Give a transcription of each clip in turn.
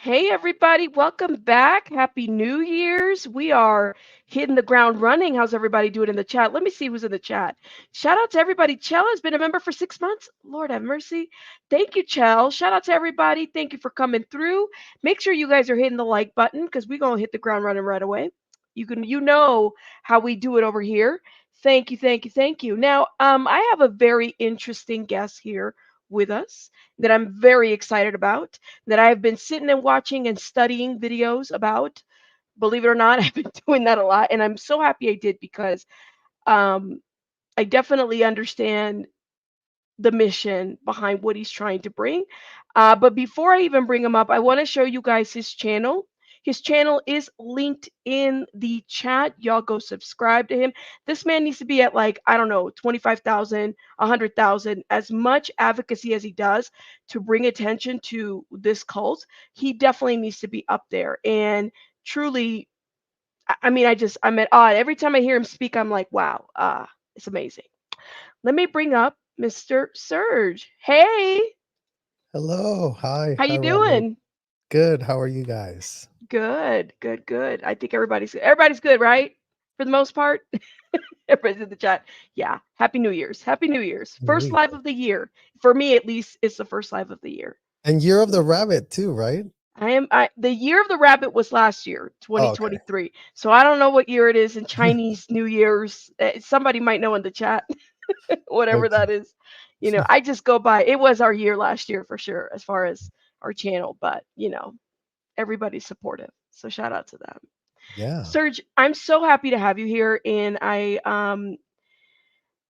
Hey, everybody, welcome back. Happy New Year's. We are hitting the ground running. How's everybody doing in the chat? Let me see who's in the chat. Shout out to everybody. Chell has been a member for 6 months. Lord have mercy. Thank you, Chell. Shout out to everybody. Thank you for coming through. Make sure you guys are hitting the like button because we're going to hit the ground running right away. You know how we do it over here. Thank you, thank you, thank you. Now, I have a very interesting guest here with us that I'm very excited about that I've been sitting and watching and studying videos about. Believe it or not, I've been doing that a lot, and I'm so happy I did because um, I definitely understand the mission behind what he's trying to bring. But before I even bring him up, I want to show you guys his channel. His channel is linked in the chat. Y'all go subscribe to him. This man needs to be at like, I don't know, 25,000, 100,000. As much advocacy as he does to bring attention to this cult, he definitely needs to be up there. And truly, I mean, I'm at awe. Every time I hear him speak, I'm like, wow, it's amazing. Let me bring up Mr. Serge. Hey, Hello. Hi. how Hi, you Robert. doing? Good. How are you guys? Good, good, good. I think everybody's good, right? For the most part. Everybody's in the chat. Yeah. Happy New Year's. Happy New Year's. New First live Year. of the year. For me at least, it's the first live of the year. And Year of the Rabbit too, right? I the year of the rabbit was last year, Oh, okay. 2023. So I don't know what year it is in Chinese New Year's. Somebody might know in the chat, whatever Okay. that is. I just go by it was our year last year for sure as far as our channel, but everybody's supportive. So shout out to them. Yeah. Serge, I'm so happy to have you here, and I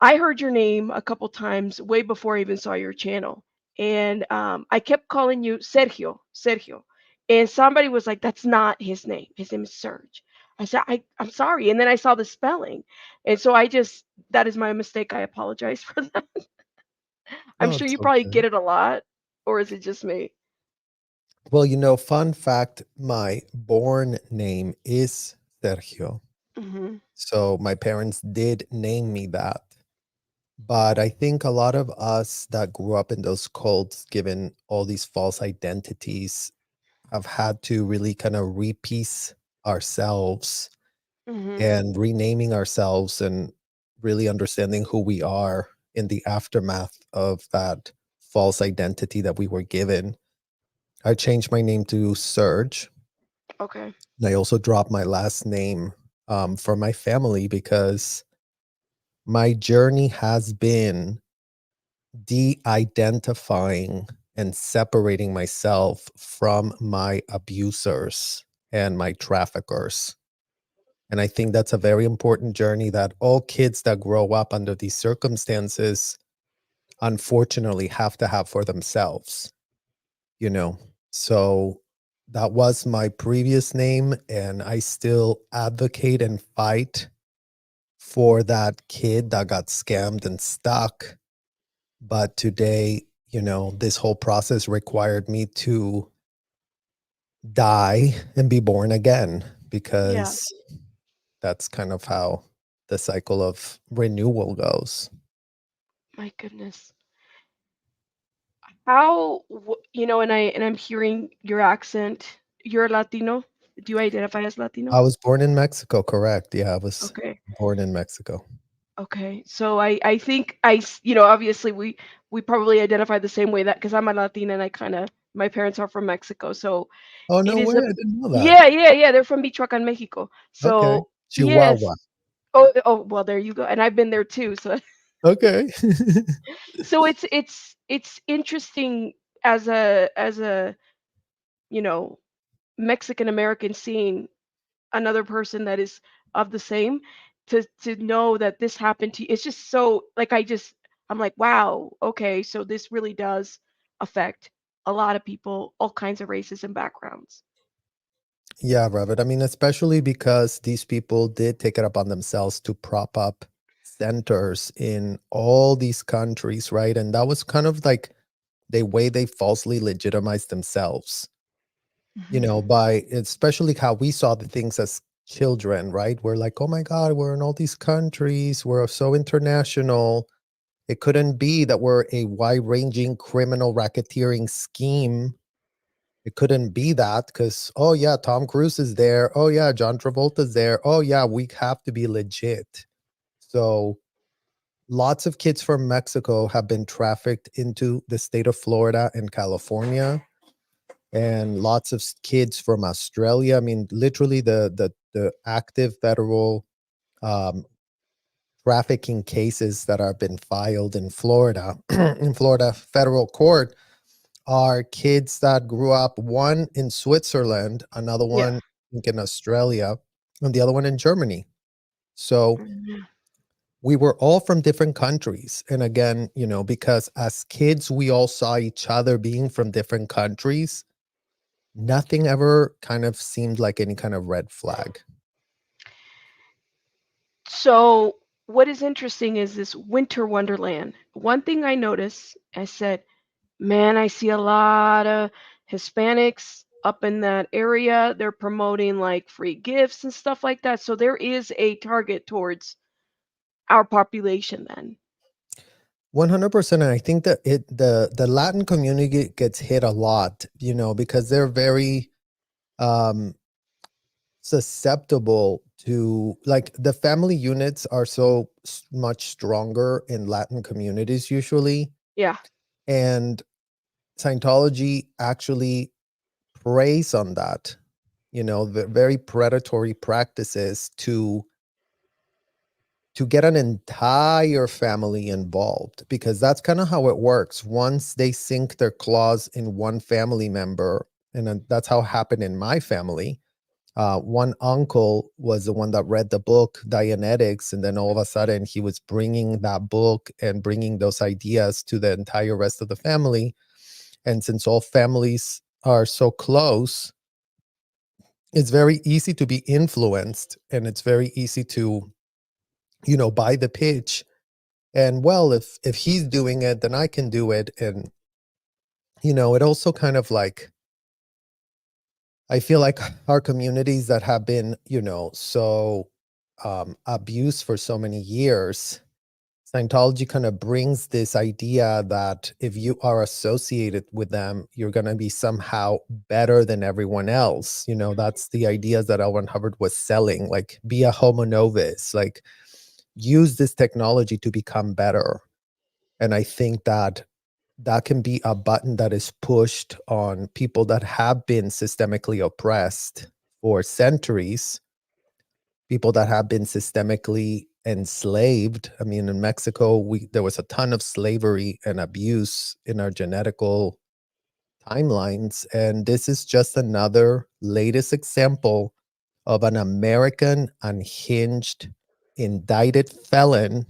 heard your name a couple times way before I even saw your channel, and I kept calling you Sergio, Sergio, and somebody was like, "That's not his name. His name is Serge." I said, I'm sorry, and then I saw the spelling, and so that is my mistake. I apologize for that. I'm No, sure it's you probably okay. get it a lot, or is it just me? Well, fun fact, my born name is Sergio. Hmm. So my parents did name me that. But I think a lot of us that grew up in those cults, given all these false identities, have had to really kind of repiece ourselves Hmm. and renaming ourselves and really understanding who we are in the aftermath of that false identity that we were given. I changed my name to Serge. Okay. And I also dropped my last name for my family because my journey has been de identifying and separating myself from my abusers and my traffickers. And I think that's a very important journey that all kids that grow up under these circumstances unfortunately have to have for themselves, you know. So that was my previous name, and I still advocate and fight for that kid that got scammed and stuck. But today, this whole process required me to die and be born again Yeah. because that's kind of how the cycle of renewal goes. My goodness. And I'm hearing your accent. You're Latino. Do you identify as Latino? I was born in Mexico, correct? Yeah, I was Okay. born in Mexico. Okay. So I think obviously we probably identify the same way that because I'm a Latina and my parents are from Mexico. So Oh, it no is way, a I didn't know that. yeah, yeah, yeah. They're from Michoacan, Mexico. Okay. So yes. Chihuahua. Oh, well, there you go. And I've been there too. So Okay. it's interesting as a you know Mexican American seeing another person that is of the same to know that this happened to you. It's just so like I'm like, wow, okay, so this really does affect a lot of people, all kinds of races and backgrounds. Yeah, Robert. I mean, especially because these people did take it upon themselves to prop up centers in all these countries, right? And that was kind of like the way they falsely legitimized themselves, Hmm. by especially how we saw the things as children, right? We're like, oh my God, we're in all these countries, we're so international. It couldn't be that we're a wide ranging criminal racketeering scheme It couldn't be that because, oh yeah, Tom Cruise is there. Oh yeah, John Travolta's there. Oh yeah, we have to be legit. So lots of kids from Mexico have been trafficked into the state of Florida and California, and lots of kids from Australia. I mean, literally the active federal um, trafficking cases that have been filed in Florida, in Florida federal court, are kids that grew up, one in Switzerland, another Yeah. one I think in Australia, and the other one in Germany. So Mhm. we were all from different countries. And again, because as kids, we all saw each other being from different countries. Nothing ever kind of seemed like any kind of red flag. So, what is interesting is this winter wonderland. One thing I noticed, I said, man, I see a lot of Hispanics up in that area. They're promoting like free gifts and stuff like that. So, there is a target towards our population then. 100%. And I think that the Latin community gets hit a lot, because they're very um susceptible to, like, the family units are so much stronger in Latin communities usually. Yeah. And Scientology actually preys on that, the very predatory practices to get an entire family involved, because that's kind of how it works. Once they sink their claws in one family member, and that's how it happened in my family. One uncle was the one that read the book Dianetics, and then all of a sudden he was bringing that book and bringing those ideas to the entire rest of the family. And since all families are so close, it's very easy to be influenced, and it's very easy to, buy the pitch. And well, if he's doing it, then I can do it. And it also kind of like, I feel like our communities that have been, so abused for so many years, Scientology kind of brings this idea that if you are associated with them, you're going to be somehow better than everyone else. That's the ideas that L. Ron Hubbard was selling, like be a homo novus, like use this technology to become better. And I think that that can be a button that is pushed on people that have been systemically oppressed for centuries, people that have been systemically enslaved. I mean, in Mexico, there was a ton of slavery and abuse in our genetical timelines. And this is just another latest example of an American unhinged, indicted felon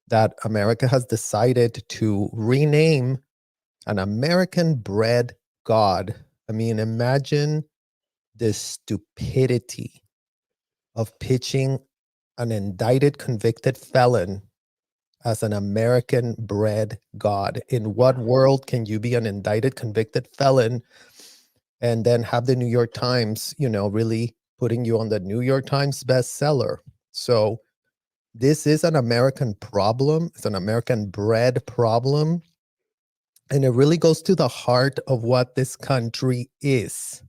that America has decided to rename an American bred God. I mean, imagine the stupidity of pitching an indicted, convicted felon as an American bred God. In what world can you be an indicted, convicted felon and then have the New York Times, really putting you on the New York Times bestseller? So this is an American problem. It's an American bred problem. And it really goes to the heart of what this country is,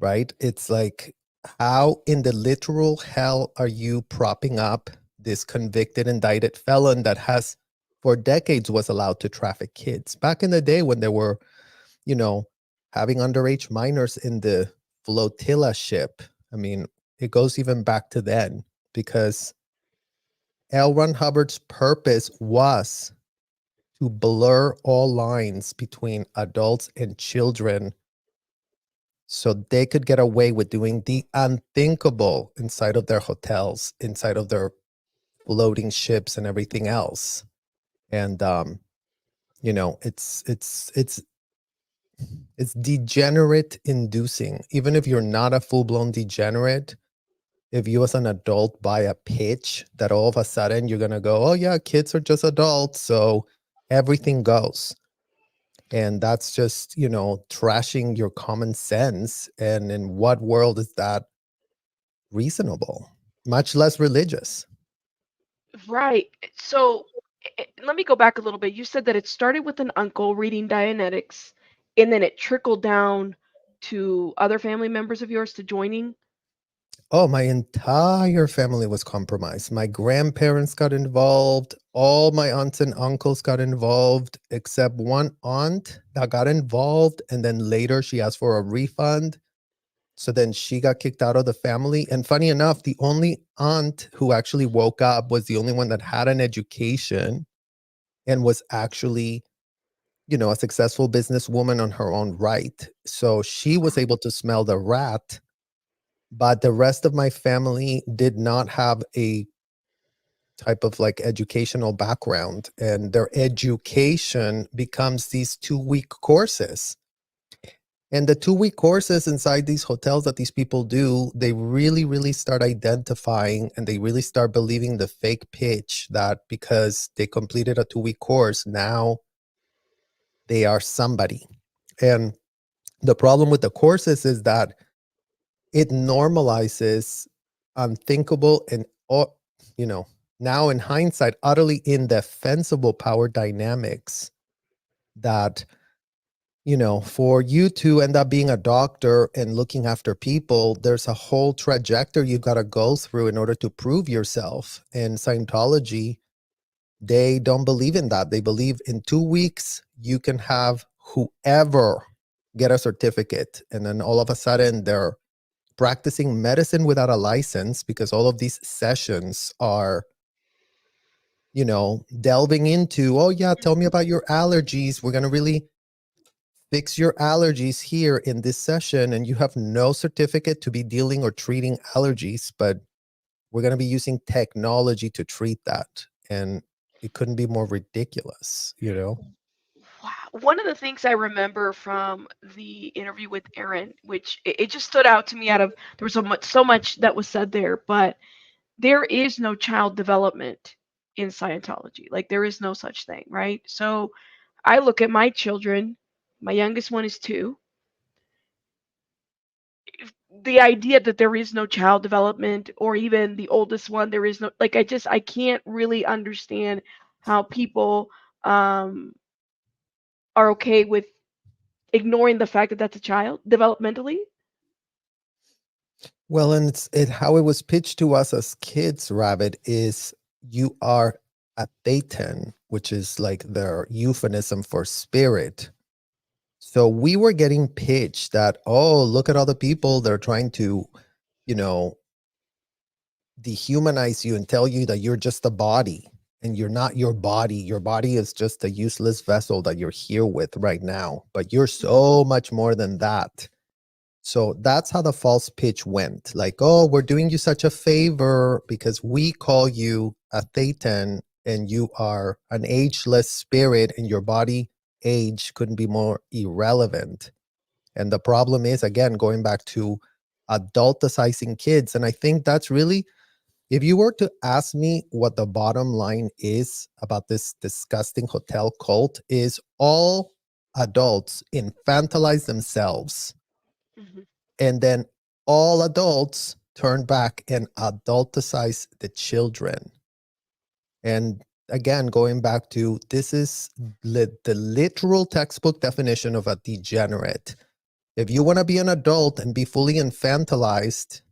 right? It's like, how in the literal hell are you propping up this convicted, indicted felon that has for decades was allowed to traffic kids? Back in the day when they were, you know, having underage minors in the flotilla ship. I mean, it goes even back to then, because L. Ron Hubbard's purpose was to blur all lines between adults and children so they could get away with doing the unthinkable inside of their hotels, inside of their floating ships and everything else. And it's degenerate inducing. Even if you're not a full-blown degenerate, if you as an adult buy a pitch that all of a sudden you're gonna go, oh yeah, kids are just adults, so everything goes. And that's just, trashing your common sense. And in what world is that reasonable, much less religious? Right. So let me go back a little bit. You said that it started with an uncle reading Dianetics, and then it trickled down to other family members of yours to joining? Oh, my entire family was compromised. My grandparents got involved. All my aunts and uncles got involved, except one aunt that got involved. And then later she asked for a refund. So then she got kicked out of the family. And funny enough, the only aunt who actually woke up was the only one that had an education and was actually, a successful businesswoman on her own right. So she was Wow. able to smell the rat, but the rest of my family did not have a type of like educational background, and their education becomes these 2-week courses. And the 2-week courses inside these hotels that these people do, they really, really start identifying and they really start believing the fake pitch that because they completed a 2-week course, now they are somebody. And the problem with the courses is that it normalizes unthinkable and, you know, now in hindsight, utterly indefensible power dynamics that, for you to end up being a doctor and looking after people, there's a whole trajectory you got to go through in order to prove yourself. And Scientology, they don't believe in that. They believe in 2 weeks, you can have whoever get a certificate. And then all of a sudden they're practicing medicine without a license because all of these sessions are, delving into, oh yeah, tell me about your allergies. We're going to really fix your allergies here in this session. And you have no certificate to be dealing or treating allergies, but we're going to be using technology to treat that. And it couldn't be more ridiculous. Wow. One of the things I remember from the interview with Aaron, which it just stood out to me out of there was so much that was said there, but there is no child development in Scientology. Like there is no such thing, right? So I look at my children, my youngest one is 2. The idea that there is no child development, or even the oldest one, there is no, like, I can't really understand how people um are okay with ignoring the fact that that's a child developmentally. Well, and how it was pitched to us as kids, Rabbit, is you are a Thetan, which is like their euphemism for spirit. So we were getting pitched that, oh, look at all the people they're trying to, you know, dehumanize you and tell you that you're just a body and you're not your body. Your body is just a useless vessel that you're here with right now, but you're Mhm. so much more than that. So that's how the false pitch went. Like, oh, we're doing you such a favor because we call you a Thetan and you are an ageless spirit and your body age couldn't be more irrelevant. And the problem is, again, going back to adulticizing kids. And I think that's really, if you were to ask me what the bottom line is about this disgusting hotel cult, is all adults infantilize themselves, Mhm. and then all adults turn back and adulticize the children. And again, going back to, this is the literal textbook definition of a degenerate. If you want to be an adult and be fully infantilized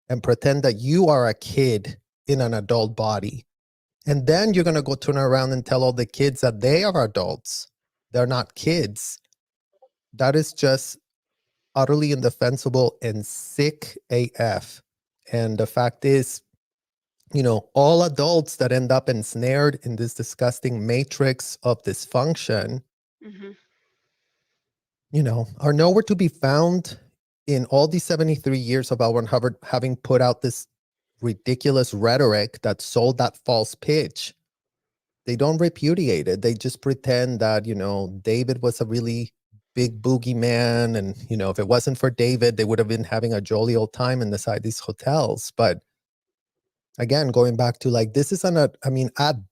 and pretend that you are a kid in an adult body, and then you're going to go turn around and tell all the kids that they are adults, they're not kids, that is just utterly indefensible and sick AF. And the fact is, all adults that end up ensnared in this disgusting matrix of dysfunction, Mhm. are nowhere to be found in all these 73 years of L. Ron Hubbard having put out this ridiculous rhetoric that sold that false pitch. They don't repudiate it. They just pretend that, David was a really big boogeyman. And, if it wasn't for David, they would have been having a jolly old time inside these hotels. But again, going back to like, this is at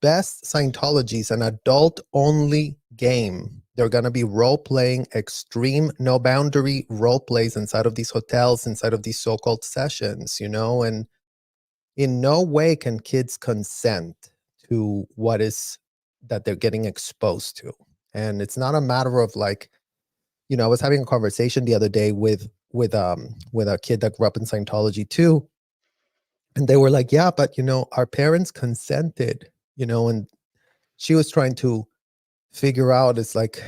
best, Scientology is an adult only game. They're going to be role playing extreme, no boundary role plays inside of these hotels, inside of these so called sessions, and in no way can kids consent to what is that they're getting exposed to. And it's not a matter of like, I was having a conversation the other day with a kid that grew up in Scientology too, and they were like, yeah, but our parents consented, and she was trying to figure out, it's like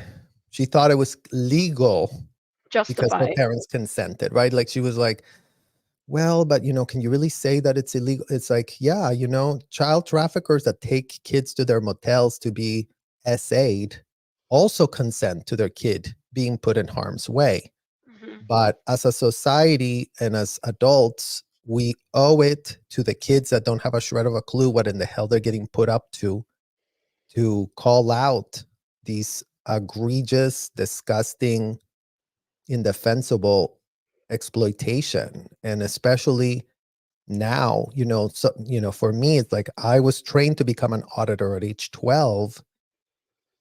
she thought it was legal because her Justify. parents consented, right? Like she was like, well, but can you really say that it's illegal? It's like, yeah, child traffickers that take kids to their motels to be SA'd also consent to their kid being put in harm's way. Hmm. But as a society and as adults, we owe it to the kids that don't have a shred of a clue what in the hell they're getting put up to call out these egregious, disgusting, indefensible exploitation. And especially now, so for me, it's like I was trained to become an auditor at age 12.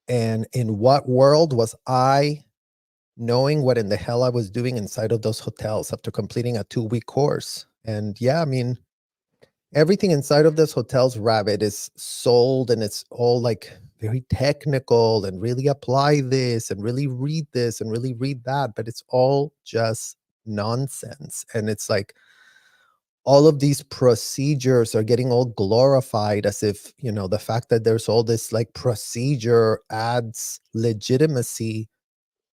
And in what world was I knowing what in the hell I was doing inside of those hotels after completing a 2-week course? And yeah, I mean, everything inside of this hotel's rabbit is sold, and it's all like very technical and really apply this and really read this and really read that, but it's all just nonsense. And it's like all of these procedures are getting all glorified as if, the fact that there's all this like procedure adds legitimacy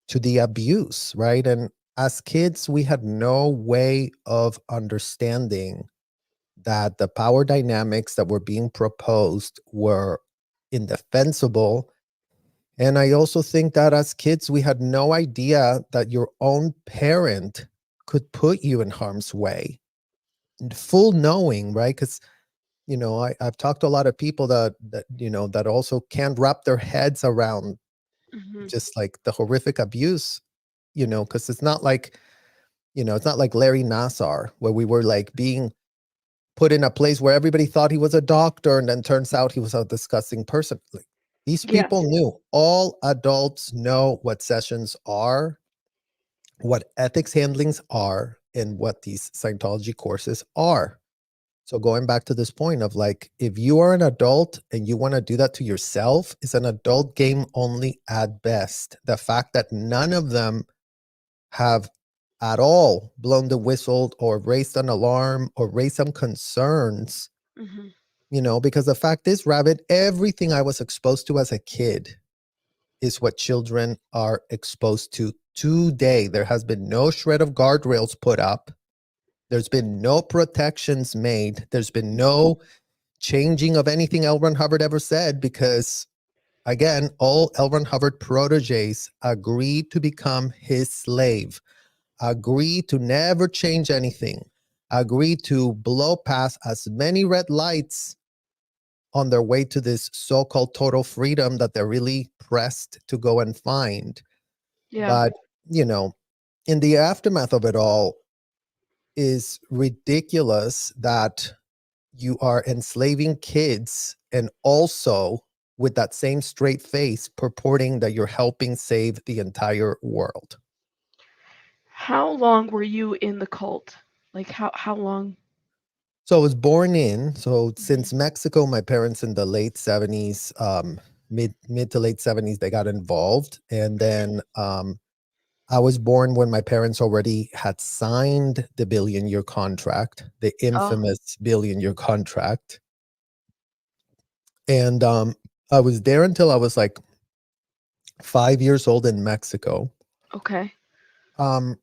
to the abuse, right? And as kids, we had no way of understanding that the power dynamics that were being proposed were indefensible. And I also think that as kids, we had no idea that your own parent could put you in harm's way. Full knowing, right? Because I've talked to a lot of people that also can't wrap their heads around Hmm. just like the horrific abuse, because it's not like Larry Nassar, where we were like being put in a place where everybody thought he was a doctor, and then turns out he was a disgusting person. Like, these Yeah. people knew. All adults know what sessions are, what ethics handlings are, and what these Scientology courses are. So going back to this point of like, if you are an adult and you want to do that to yourself, it's an adult game only at best. The fact that none of them have at all blown the whistle or raised an alarm or raised some concerns, Hmm. because the fact is, Rabbit, everything I was exposed to as a kid is what children are exposed to today. There has been no shred of guardrails put up. There's been no protections made. There's been no changing of anything L. Ron Hubbard ever said, because again, all L. Ron Hubbard proteges agreed to become his slave, agreed to never change anything, agreed to blow past as many red lights on their way to this so-called total freedom that they're really pressed to go and find. Yeah. But, you know, in the aftermath of it all is ridiculous that you are enslaving kids and also with that same straight face purporting that you're helping save the entire world. How long were you in the cult? Like how long? So I was born in, so Hmm. since Mexico, my parents in the late 70s, mid to late 70s, they got involved. And then I was born when my parents already had signed the billion-year contract, the Oh, infamous billion-year contract. And I was there until I was like 5 years old in Mexico. okay. Um,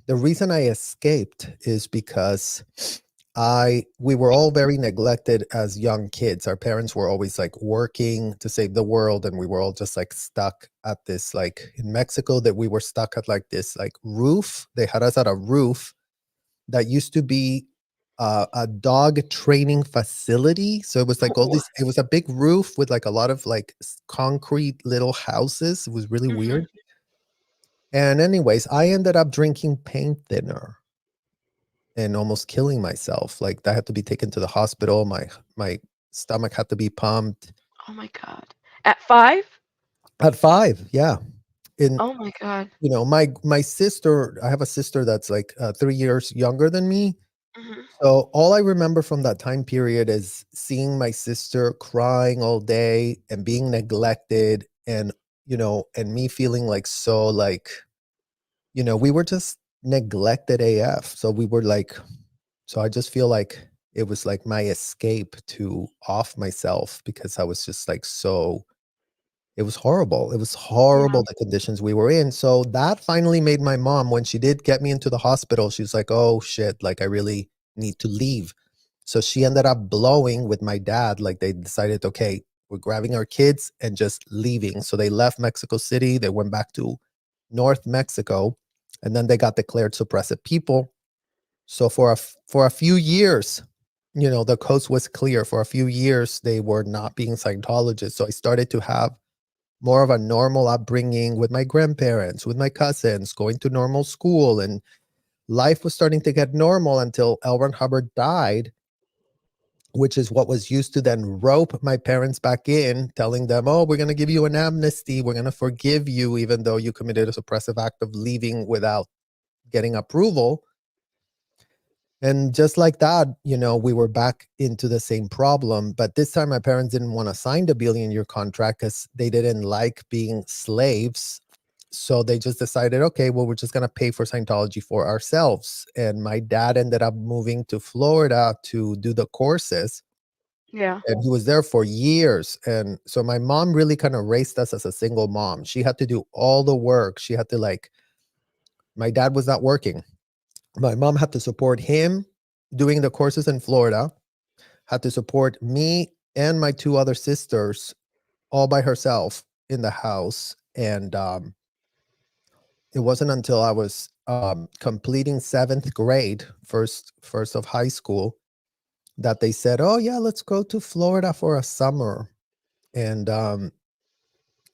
the reason I escaped is because we were all very neglected as young kids. Our parents were always like working to save the world, and we were all just like stuck at this, like in Mexico, that we were stuck at like this like roof. They had us at a roof that used to be a dog training facility. So it was like all Oh. this, it was a big roof with like a lot of like concrete little houses. It was really Hmm. weird. And anyways, I ended up drinking paint thinner and almost killing myself. Like I had to be taken to the hospital. My stomach had to be pumped. Oh my God. At 5? At 5, yeah. In Oh my God. my sister, I have a sister that's like 3 years younger than me. Hmm. So all I remember from that time period is seeing my sister crying all day and being neglected. And and me feeling like so like, we were just neglected AF. So we were like, so I just feel like it was like my escape to off myself because I was just like so it was horrible. It was Yeah. horrible the conditions we were in. So that finally made my mom, when she did get me into the hospital, she was like, "Oh shit, like I really need to leave." So she ended up blowing with my dad. Like they decided, okay, we're grabbing our kids and just leaving. So they left Mexico City. They went back to North Mexico, and then they got declared suppressive people. So for a few years, the coast was clear. For a few years, they were not being Scientologists. So I started to have more of a normal upbringing with my grandparents, with my cousins, going to normal school, and life was starting to get normal until L. Ron Hubbard died, which is what was used to then rope my parents back in, telling them, "Oh, we're going to give you an amnesty. We're going to forgive you, even though you committed a suppressive act of leaving without getting approval." And just like that, we were back into the same problem. But this time, my parents didn't want to sign the billion-year contract because they didn't like being slaves. So they just decided, okay, well, we're just going to pay for Scientology for ourselves. And my dad ended up moving to Florida to do the courses. Yeah. And he was there for years. And so my mom really kind of raised us as a single mom. She had to do all the work. She had to, like, my dad was not working. My mom had to support him doing the courses in Florida, had to support me and my two other sisters all by herself in the house. And it wasn't until I was completing seventh grade, first of high school, that they said, "Oh yeah, let's go to Florida for a summer." And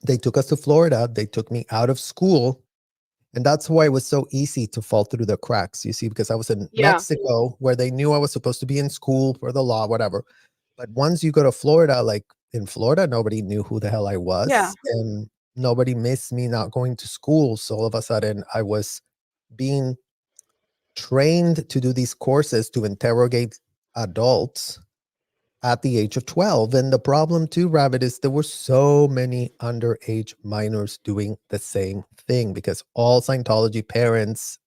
they took us to Florida. They took me out of school. And that's why it was so easy to fall through the cracks, you see, because I was in Yeah. Mexico where they knew I was supposed to be in school for the law, whatever. But once you go to Florida, like in Florida, nobody knew who the hell I Yeah. was. And nobody missed me not going to school. So all of a sudden, I was being trained to do these courses to interrogate adults at the age of 12. And the problem too, Rabbit, is there were so many underage minors doing the same thing because all Scientology parents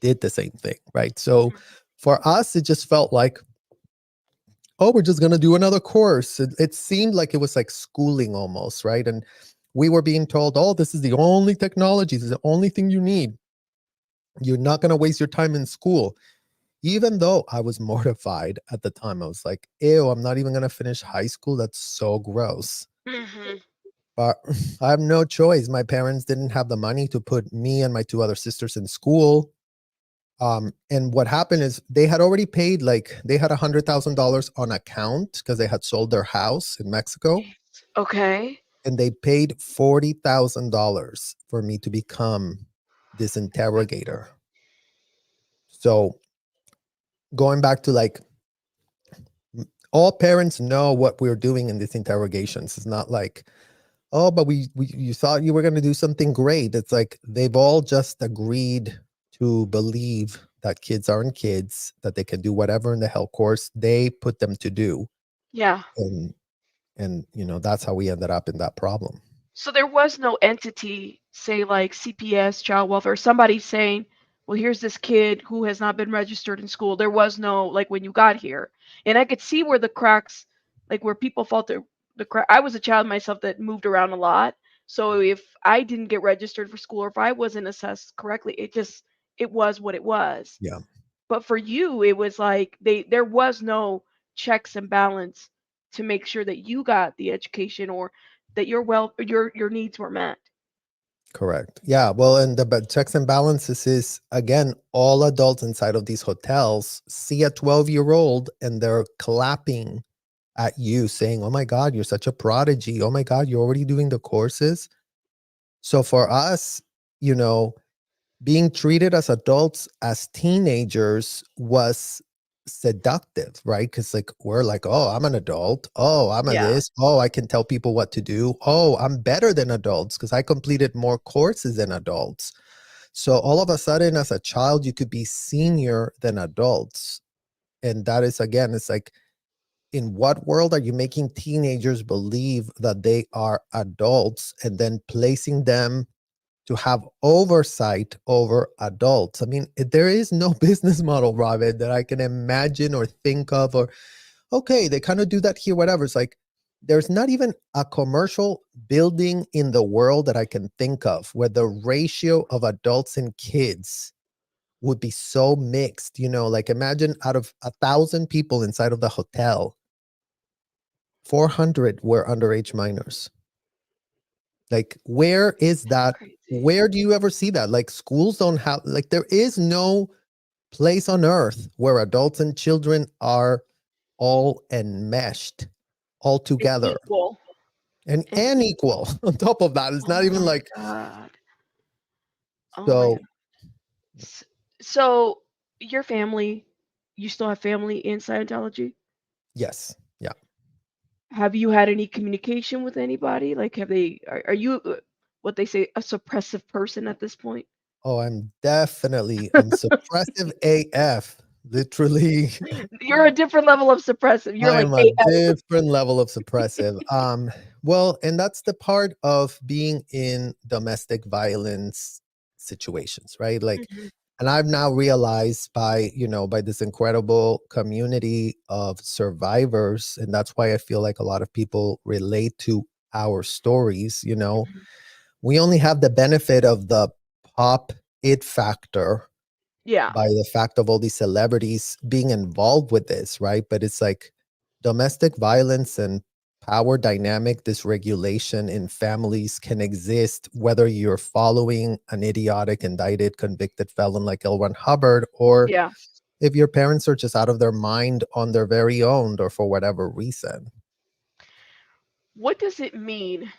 did the same thing, right? So for us, it just felt like, oh, we're just going to do another course. It seemed like it was like schooling almost, right? And we were being told, oh, this is the only technology, this is the only thing you need. You're not going to waste your time in school. Even though I was mortified at the time, I was like, ew, I'm not even going to finish high school. That's so gross. Hmm. But I have no choice. My parents didn't have the money to put me and my two other sisters in school. And what happened is they had already paid, like, they had $100,000 on account because they had sold their house in Mexico. Okay. And they paid $40,000 for me to become this interrogator. So going back to like, all parents know what we're doing in these interrogations. It's not like, oh, but we you thought you were going to do something great. It's like they've all just agreed to believe that kids aren't kids, that they can do whatever in the hell course they put them to do. Yeah. And that's how we ended up in that problem. So there was no entity, say like CPS, child welfare, somebody saying, well, here's this kid who has not been registered in school. There was no, like when you got here. And I could see where the cracks, like where people felt the crack. I was a child myself that moved around a lot. So if I didn't get registered for school or if I wasn't assessed correctly, it was what it was. Yeah, But for you, it was like there was no checks and balance to make sure that you got the education or that your needs were met. correct. Yeah, well, and the checks and balances is, again, all adults inside of these hotels see a 12-year-old and they're clapping at you saying, oh my God, you're such a prodigy. Oh my God, you're already doing the courses. So for us, you know, being treated as adults as teenagers was seductive, right? Because like we're like, oh, I'm an adult. Oh, I'm a Yeah. this. Oh, I can tell people what to do. Oh, I'm better than adults because I completed more courses than adults. So all of a sudden, as a child, you could be senior than adults. And that is, again, it's like in what world are you making teenagers believe that they are adults and then placing them to have oversight over adults? I mean, there is no business model, Robin, that I can imagine or think of, or, okay, they kind of do that here, whatever. It's like, there's not even a commercial building in the world that I can think of where the ratio of adults and kids would be so mixed. Like, imagine out of 1,000 people inside of the hotel, 400 were underage minors. Like, where is that? Crazy. Where do you ever see that? Like, schools don't have, like, there is no place on earth where adults and children are all enmeshed, all And together, equal. and equal. On top of that, it's not Oh even my like, God. Oh my God. so S- So your family, you still have family in Scientology? yes, yeah. Have you had any communication with anybody? Like, are you what they say, a suppressive person at this point? Oh, I'm suppressive AF, literally. You're a different level of suppressive. You're I like am a AF. different level of suppressive. Well, and that's the part of being in domestic violence situations, right? Like, Mhm. and I've now realized by this incredible community of survivors, and that's why I feel like a lot of people relate to our stories. Mhm. We only have the benefit of the pop it factor Yeah. by the fact of all these celebrities being involved with this, right? But it's like domestic violence and power dynamic dysregulation in families can exist whether you're following an idiotic, indicted, convicted felon like L. Ron Hubbard, or Yeah. if your parents are just out of their mind on their very own or for whatever reason. What does it mean?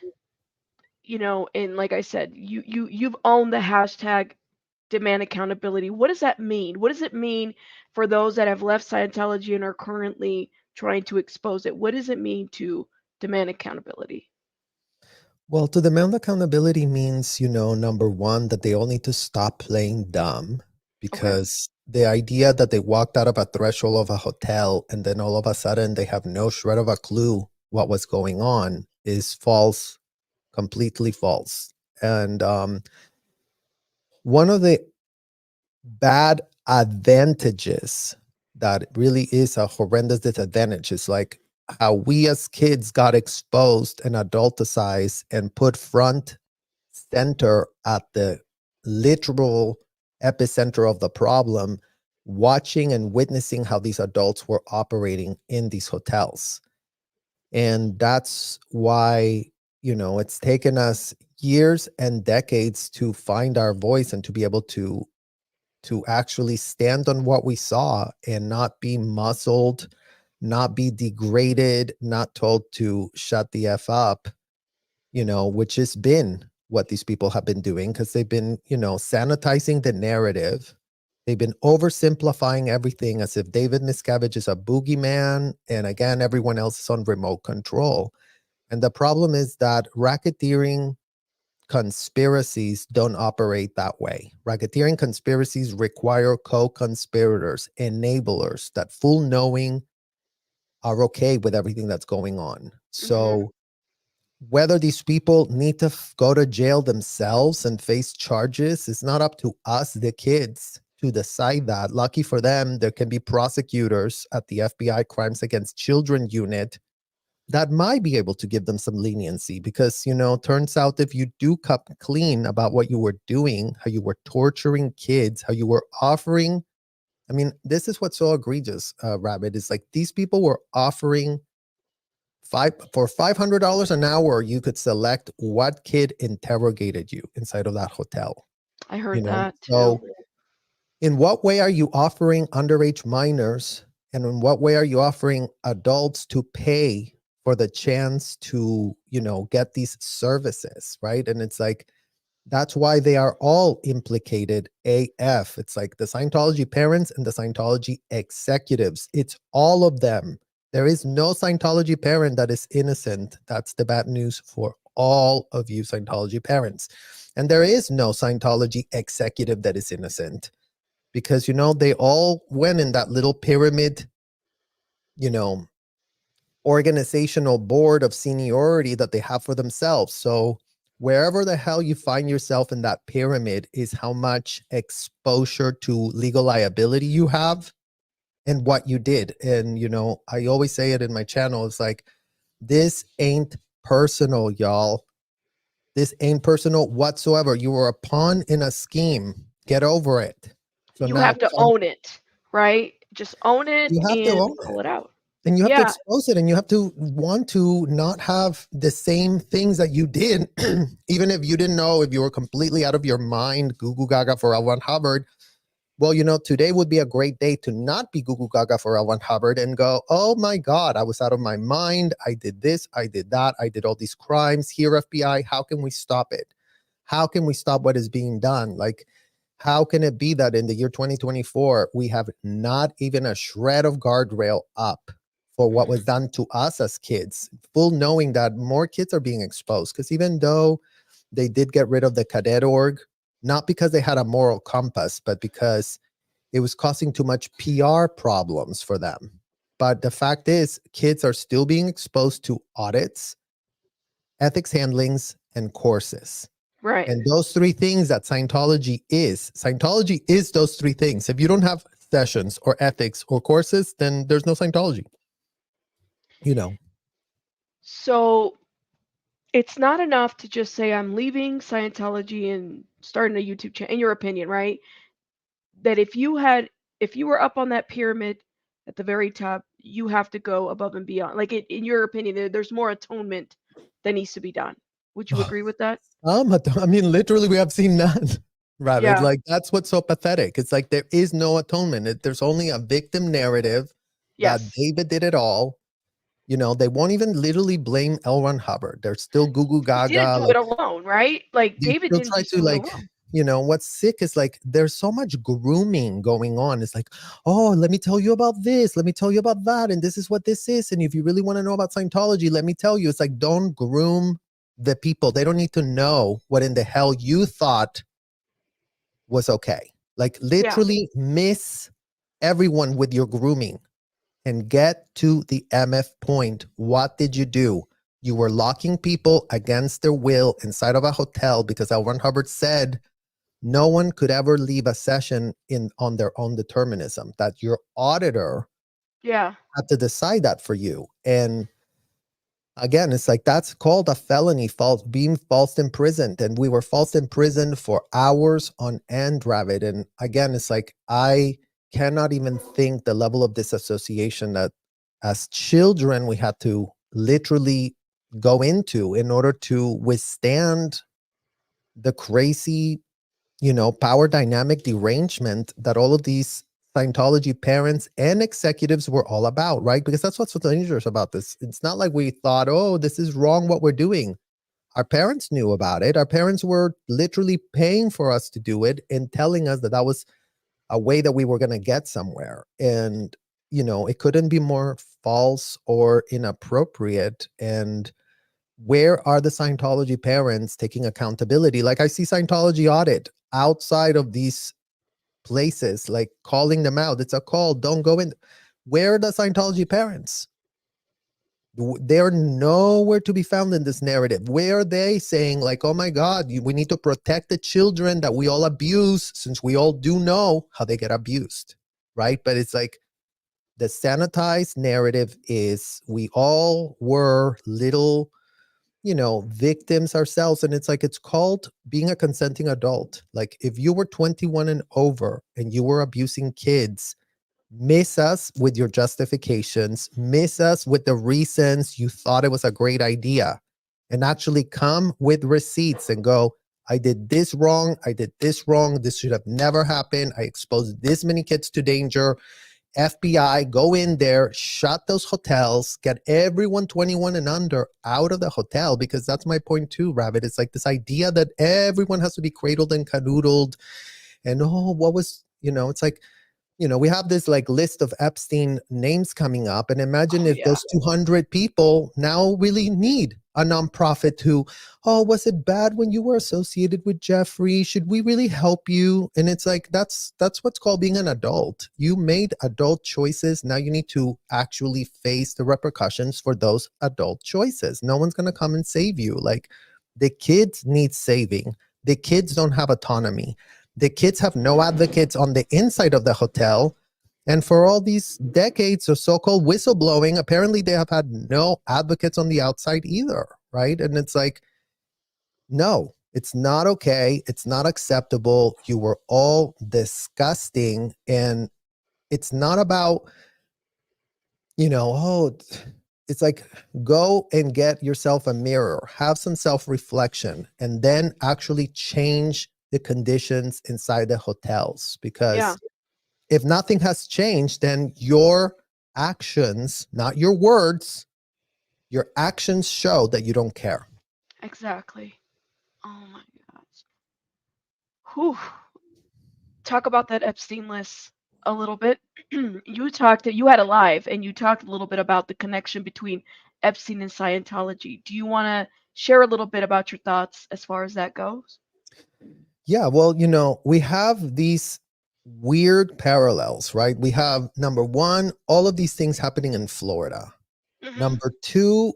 And like I said, you've owned the hashtag demand accountability. What does that mean? What does it mean for those that have left Scientology and are currently trying to expose it? What does it mean to demand accountability? Well, to demand accountability means, number one, that they all need to stop playing dumb, Okay. because the idea that they walked out of a threshold of a hotel and then all of a sudden they have no shred of a clue what was going on is false, completely false. And one of the bad advantages that really is a horrendous disadvantage is like how we as kids got exposed and adulticized and put front center at the literal epicenter of the problem, watching and witnessing how these adults were operating in these hotels. And that's why, it's taken us years and decades to find our voice and to be able to actually stand on what we saw and not be muzzled, not be degraded, not told to shut the F up, which has been what these people have been doing, because they've been, sanitizing the narrative. They've been oversimplifying everything as if David Miscavige is a boogeyman. And again, everyone else is on remote control. And the problem is that racketeering conspiracies don't operate that way. Racketeering conspiracies require co-conspirators, enablers that full knowing are okay with everything that's going on. Mhm. So whether these people need to go to jail themselves and face charges is not up to us, the kids, to decide that. Lucky for them, there can be prosecutors at the FBI Crimes Against Children unit that might be able to give them some leniency, because turns out if you do come clean about what you were doing, how you were torturing kids, how you were offering, I mean, this is what's so egregious, Rabbit, is like these people were offering $500 an hour, you could select what kid interrogated you inside of that hotel. I heard that too. So in what way are you offering underage minors, and in what way are you offering adults to pay for the chance to get these services, right? And it's like, that's why they are all implicated AF. It's like the Scientology parents and the Scientology executives. It's all of them. There is no Scientology parent that is innocent. That's the bad news for all of you Scientology parents. And there is no Scientology executive that is innocent, because they all went in that little pyramid, you know organizational board of seniority that they have for themselves. So wherever the hell you find yourself in that pyramid is how much exposure to legal liability you have and what you did. And, you know, I always say it in my channel. It's like, this ain't personal, y'all. This ain't personal whatsoever. You were a pawn in a scheme. Get over it. So You now have to own it, right? Just own it you have to and own call it. it out. And you have to Yeah. expose it, and you have to want to not have the same things that you did, even if you didn't know, if you were completely out of your mind, goo goo gaga for L. Ron Hubbard. Well, you know, today would be a great day to not be goo goo gaga for L. Ron Hubbard and go, oh my God, I was out of my mind. I did this, I did that, I did all these crimes. Here, FBI, how can we stop it? How can we stop what is being done? Like, how can it be that in the year 2024, we have not even a shred of guardrail up for what was done to us as kids, full knowing that more kids are being exposed? Because even though they did get rid of the cadet org, not because they had a moral compass, but because it was causing too much PR problems for them. But the fact is, kids are still being exposed to audits, ethics handlings, and courses. Right. And those three things that Scientology is those three things. If you don't have sessions or ethics or courses, then there's no Scientology, you know. So it's not enough to just say I'm leaving Scientology and starting a YouTube channel, in your opinion, right? That if you were up on that pyramid at the very top, you have to go above and beyond. Like in your opinion, there's more atonement that needs to be done. Would you agree with that? I mean, literally, we have seen none. Rabbit, Yeah. like that's what's so pathetic. It's like there is no atonement. There's only a victim narrative that Yes. David did it all. You know, they won't even literally blame L. Ron Hubbard. They're still goo goo He didn't gaga. do Like it alone, right? Like they David still didn't try just to do it like, alone. you know, what's sick is like there's so much grooming going on. It's like, oh, let me tell you about this, let me tell you about that, and this is what this is. And if you really want to know about Scientology, let me tell you. It's like, don't groom the people. They don't need to know what in the hell you thought was okay. Like Yeah. literally miss everyone with your grooming and get to the MF point. What did you do? You were locking people against their will inside of a hotel because L. Ron Hubbard said no one could ever leave a session on their own determinism, that your auditor Yeah. had to decide that for you. And again, it's like that's called a felony, being false imprisoned. And we were false imprisoned for hours on end, Rabbit. And again, it's like I cannot even think the level of disassociation that as children we had to literally go into in order to withstand the crazy, you know, power dynamic derangement that all of these Scientology parents and executives were all about, right? Because that's what's so dangerous about this. It's not like we thought, oh, this is wrong what we're doing. Our parents knew about it. Our parents were literally paying for us to do it and telling us that that was a way that we were going to get somewhere. And, you know, it couldn't be more false or inappropriate. And where are the Scientology parents taking accountability? Like I see Scientology audit outside of these places, like calling them out. It's a call, don't go in. Where are the Scientology parents? They're nowhere to be found in this narrative. Where are they saying like, oh my God, we need to protect the children that we all abuse, since we all do know how they get abused, right? But it's like the sanitized narrative is we all were little, you know, victims ourselves. And it's like, it's called being a consenting adult. Like if you were 21 and over and you were abusing kids, miss us with your justifications, miss us with the reasons you thought it was a great idea, and actually come with receipts and go, I did this wrong, I did this wrong, this should have never happened, I exposed this many kids to danger. FBI, go in there, shut those hotels, get everyone 21 and under out of the hotel, because that's my point too, Rabbit. It's like this idea that everyone has to be cradled and canoodled and, oh, what was, you know, it's like, we have this like list of Epstein names coming up, and imagine Oh if yeah. those 200 people now really need a nonprofit to, oh, was it bad when you were associated with Jeffrey? Should we really help you? And it's like, that's what's called being an adult. You made adult choices. Now you need to actually face the repercussions for those adult choices. No one's going to come and save you. Like, the kids need saving. The kids don't have autonomy. The kids have no advocates on the inside of the hotel. And for all these decades of so-called whistleblowing, apparently they have had no advocates on the outside either, right? And it's like, no, it's not okay. It's not acceptable. You were all disgusting. And it's not about, oh, it's like, go and get yourself a mirror, have some self-reflection, and then actually change the conditions inside the hotels. Yeah. Because if nothing has changed, then your actions, not your words, your actions show that you don't care. Exactly. Oh my gosh. Whew. Talk about that Epstein list a little bit. You had a live and you talked a little bit about the connection between Epstein and Scientology. Do you want to share a little bit about your thoughts as far as that goes? Yeah, well, we have these weird parallels, right? We have, number one, all of these things happening in Florida. Hmm. Number two,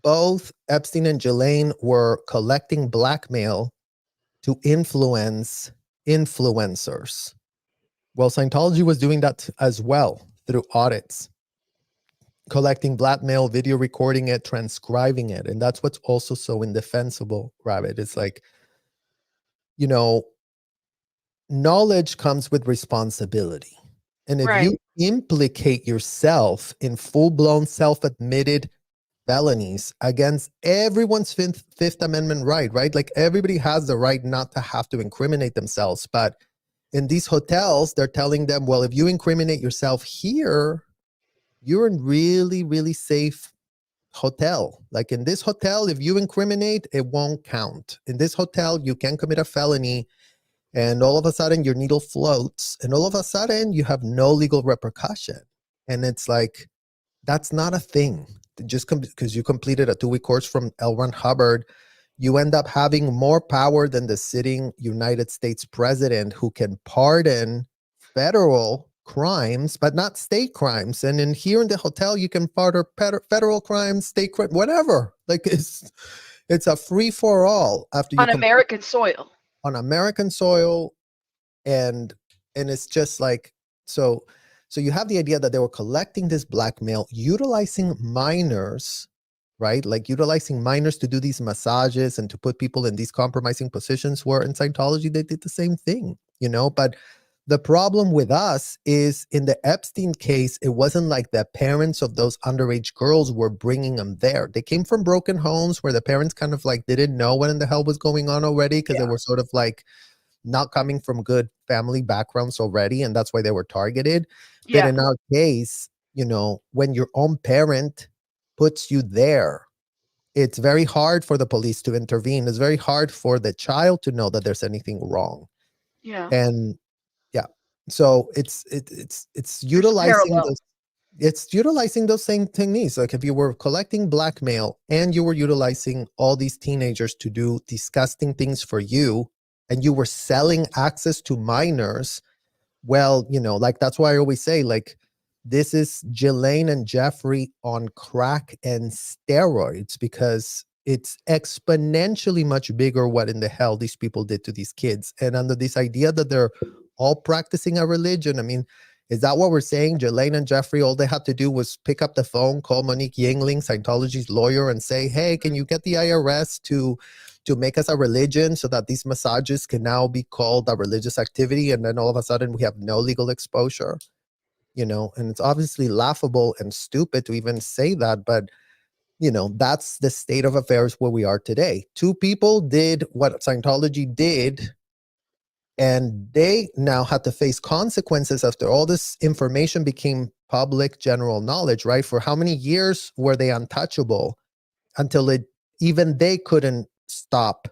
both Epstein and Ghislaine were collecting blackmail to influence influencers. Well, Scientology was doing that as well through audits, collecting blackmail, video recording it, transcribing it. And that's what's also so indefensible, Rabbit. It's like, you know, knowledge comes with responsibility. And if Right. you implicate yourself in full-blown self-admitted felonies against everyone's Fifth Amendment right? Like, everybody has the right not to have to incriminate themselves. But in these hotels, they're telling them, well, if you incriminate yourself here, you're in really, really safe hotel. Like, in this hotel, if you incriminate, it won't count. In this hotel, you can commit a felony, and all of a sudden your needle floats, and all of a sudden you have no legal repercussion. And it's like, that's not a thing. Just because you completed a 2-week course from L. Ron Hubbard, you end up having more power than the sitting United States president, who can pardon federal crimes, but not state crimes. And in here in the hotel, you can pardon federal crimes, state crime, whatever. Like, it's a free for all after you On complete American soil. on American soil. And it's just like, so you have the idea that they were collecting this blackmail, utilizing minors, right? Like, utilizing minors to do these massages and to put people in these compromising positions, where in Scientology they did the same thing, but the problem with us is, in the Epstein case, it wasn't like the parents of those underage girls were bringing them there. They came from broken homes where the parents kind of like didn't know what in the hell was going on already, because they Yeah. were sort of like not coming from good family backgrounds already, and that's why they were targeted. But Yeah. in our case, when your own parent puts you there, it's very hard for the police to intervene. It's very hard for the child to know that there's anything wrong. Yeah. And yeah, so it's There's a utilizing parallel. those. It's utilizing those same techniques. Like, if you were collecting blackmail and you were utilizing all these teenagers to do disgusting things for you, and you were selling access to minors, well, like, that's why I always say, like, this is Ghislaine and Jeffrey on crack and steroids, because it's exponentially much bigger what in the hell these people did to these kids. And under this idea that they're all practicing a religion, I mean, is that what we're saying? Ghislaine and Jeffrey, all they had to do was pick up the phone, call Monique Yingling, Scientology's lawyer, and say, hey, can you get the IRS to make us a religion so that these massages can now be called a religious activity? And then all of a sudden we have no legal exposure, and it's obviously laughable and stupid to even say that. But, that's the state of affairs where we are today. Two people did what Scientology did, and they now had to face consequences after all this information became public general knowledge, right? For how many years were they untouchable until even they couldn't stop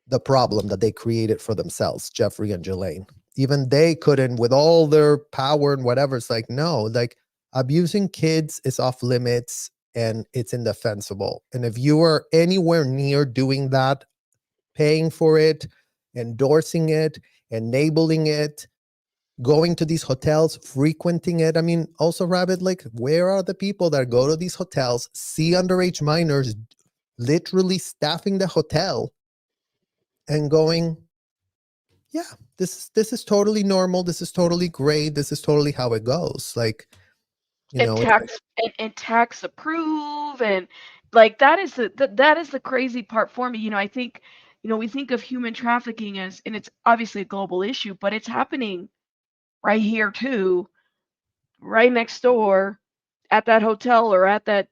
the problem that they created for themselves, Jeffrey and Ghislaine. even they couldn't with all their power and whatever. It's like, no, like abusing kids is off limits and it's indefensible. And if you are anywhere near doing that, paying for it, endorsing it, enabling it, going to these hotels, frequenting it. I mean, also, Rabbit, like, where are the people that go to these hotels, see underage minors literally staffing the hotel and going, yeah, this is totally normal. This is totally great. This is totally how it goes. Like, And it's like, tax approve, and like that is the crazy part for me. I think, we think of human trafficking as, and it's obviously a global issue, but it's happening right here too, right next door at that hotel or at that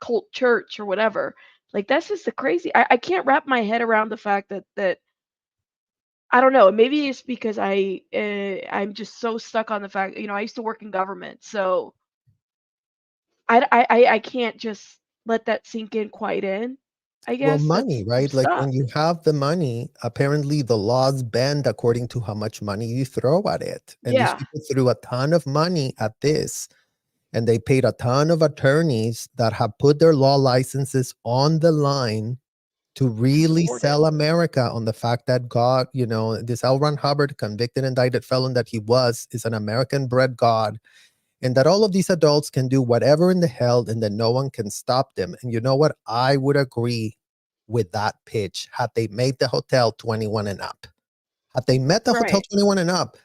cult church or whatever. Like that's just the crazy. I can't wrap my head around the fact that I don't know. Maybe it's because I'm just so stuck on the fact, I used to work in government, so I can't just let that sink in quite in. I well, guess money, I'm right? Like stuck. when you have the money, apparently the laws bend according to how much money you throw at it. And these Yeah, people threw a ton of money at this, and they paid a ton of attorneys that have put their law licenses on the line to to really support it. sell America on the fact that God, this L. Ron Hubbard, convicted, indicted felon that he was, is an American bred God, and that all of these adults can do whatever in the hell and that no one can stop them. And you know what? I would agree with that pitch had they made the hotel 21 and up. Had they met the hotel Right, 21 and up,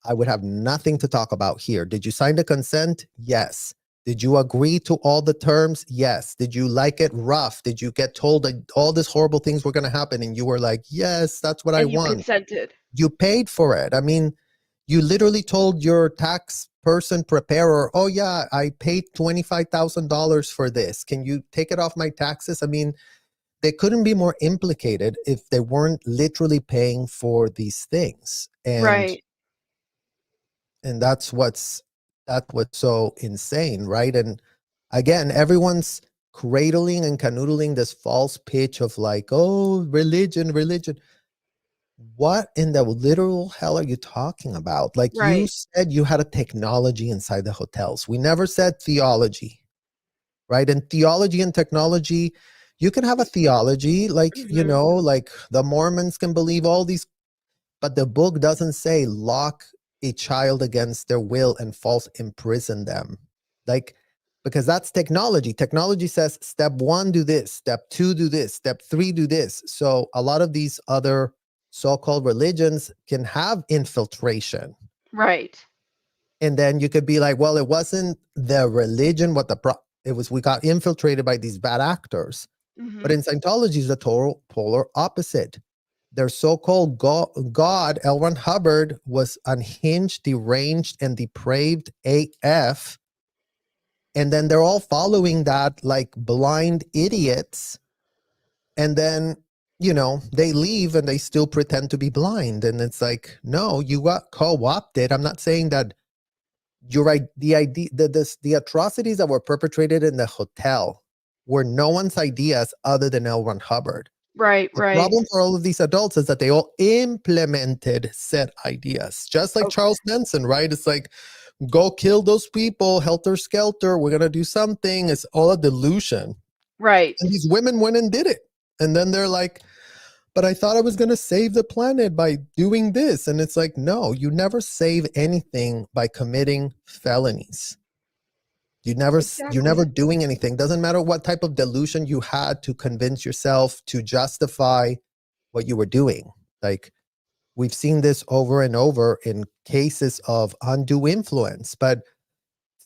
I would have nothing to talk about here. Did you sign the consent? Yes. Did you agree to all the terms? Yes. Did you like it rough? Did you get told that all these horrible things were going to happen and you were like, yes, that's what I and you want? consented. You paid for it. I mean, you literally told your tax person preparer, oh, yeah, I paid $25,000 for this. Can you take it off my taxes? I mean, they couldn't be more implicated if they weren't literally paying for these things. Right, And that's what's so insane, right? And again, everyone's cradling and canoodling this false pitch of like, oh, religion. What in the literal hell are you talking about? Like, you right. said you had a technology inside the hotels. We never said theology, right? And theology and technology, you can have a theology, like, Hmm. like the Mormons can believe all these, but the book doesn't say lock a child against their will and false imprison them. Like, because that's technology. Technology says step one, do this, step two, do this, step three, do this. So a lot of these other so-called religions can have infiltration. Right. And then you could be like, well, it wasn't the religion, it was, we got infiltrated by these bad actors. But Hmm. in Scientology is the total polar opposite. Their so-called God, L. Ron Hubbard, was unhinged, deranged, and depraved AF. And then they're all following that like blind idiots. And then, they leave and they still pretend to be blind. And it's like, no, you got co-opted. I'm not saying that you're right. The idea, the atrocities that were perpetrated in the hotel were no one's ideas other than L. Ron Hubbard. Right, The right. problem for all of these adults is that they all implemented said ideas, just like Okay. Charles Manson, right? It's like, go kill those people, helter skelter. We're going to do something. It's all a delusion. And Right. these women went and did it. And then they're like, but I thought I was going to save the planet by doing this. And it's like, no, you never save anything by committing felonies. You're Exactly. never doing anything. Doesn't matter what type of delusion you had to convince yourself to justify what you were doing. Like, we've seen this over and over in cases of undue influence, but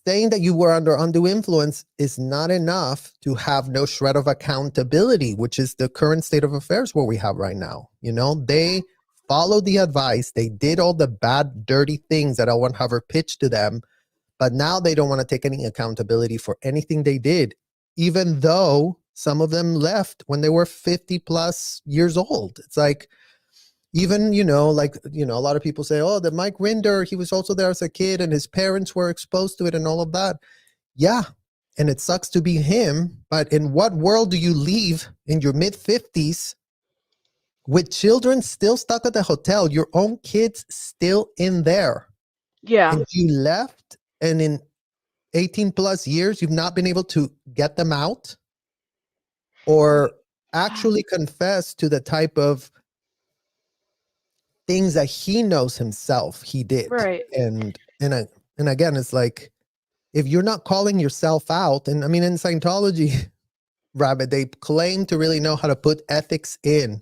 saying that you were under undue influence is not enough to have no shred of accountability, which is the current state of affairs where we have right now. They followed the advice, they did all the bad, dirty things that L. Ron Hubbard pitched to them, but now they don't want to take any accountability for anything they did, even though some of them left when they were 50 plus years old. It's like, even, a lot of people say, oh, the Mike Rinder, he was also there as a kid and his parents were exposed to it and all of that. Yeah. And it sucks to be him. But in what world do you leave in your mid 50s with children still stuck at the hotel, your own kids still in there, Yeah. and you left, and in 18 plus years, you've not been able to get them out or actually confess to the type of things that he knows himself he did. Right. And again, it's like, if you're not calling yourself out, and I mean, in Scientology, Rabbit, they claim to really know how to put ethics in.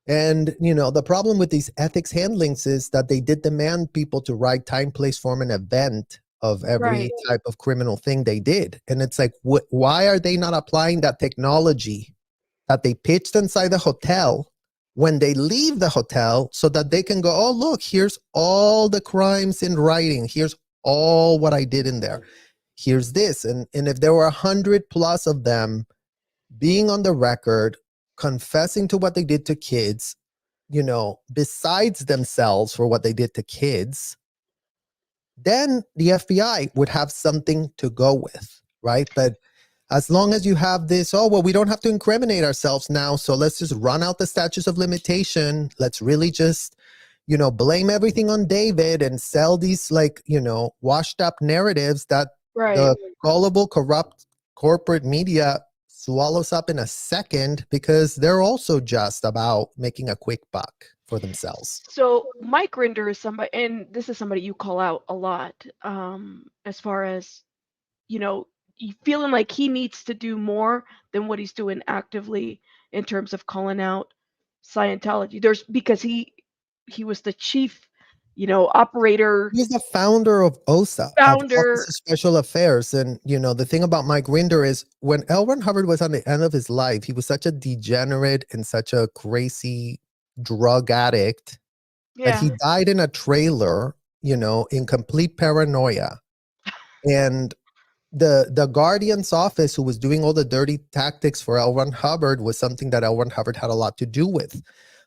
And, the problem with these ethics handlings is that they did demand people to write time, place, form, and event of every Right. type of criminal thing they did. And it's like, why are they not applying that technology that they pitched inside the hotel when they leave the hotel, so that they can go, oh, look, here's all the crimes in writing. Here's all what I did in there. Here's this. And if there were 100 plus of them being on the record, confessing to what they did to kids, besides themselves for what they did to kids, then the FBI would have something to go with, right? But as long as you have this, oh, well, we don't have to incriminate ourselves now, so let's just run out the statutes of limitation. Let's really just, blame everything on David and sell these, like, washed up narratives that Right. the gullible, corrupt corporate media swallows up in a second, because they're also just about making a quick buck for themselves. So Mike Rinder is somebody, and this is somebody you call out a lot, as far as, feeling like he needs to do more than what he's doing actively in terms of calling out Scientology. Because he was the chief, operator, He's the founder of OSA, of Office founder. of Special Affairs. And, the thing about Mike Rinder is, when L. Ron Hubbard was on the end of his life, he was such a degenerate and such a crazy drug addict that Yeah. he died in a trailer, in complete paranoia. And the Guardian's office, who was doing all the dirty tactics for L. Ron Hubbard, was something that L. Ron Hubbard had a lot to do with.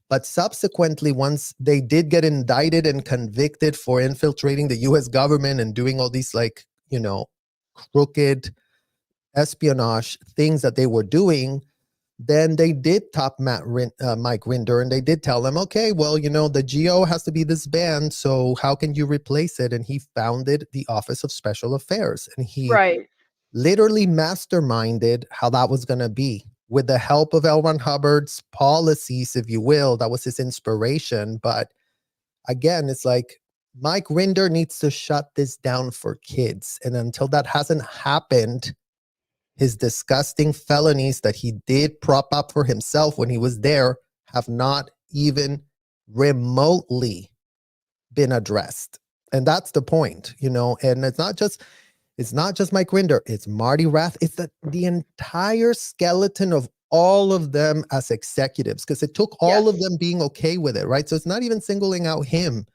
But subsequently, once they did get indicted and convicted for infiltrating the US government and doing all these, like, crooked espionage things that they were doing, then they did top Mike Rinder, and they did tell him, okay, well, the GO has to be this band, so how can you replace it? And he founded the Office of Special Affairs, and he Right. literally masterminded how that was going to be, with the help of L. Ron Hubbard's policies, if you will. That was his inspiration. But again, it's like, Mike Rinder needs to shut this down for kids. And until that hasn't happened, his disgusting felonies that he did prop up for himself when he was there have not even remotely been addressed. And that's the point, and it's not just Mike Rinder, it's Marty Rath. It's the entire skeleton of all of them as executives, because it took all of them being okay with it, right? So it's not even singling out him,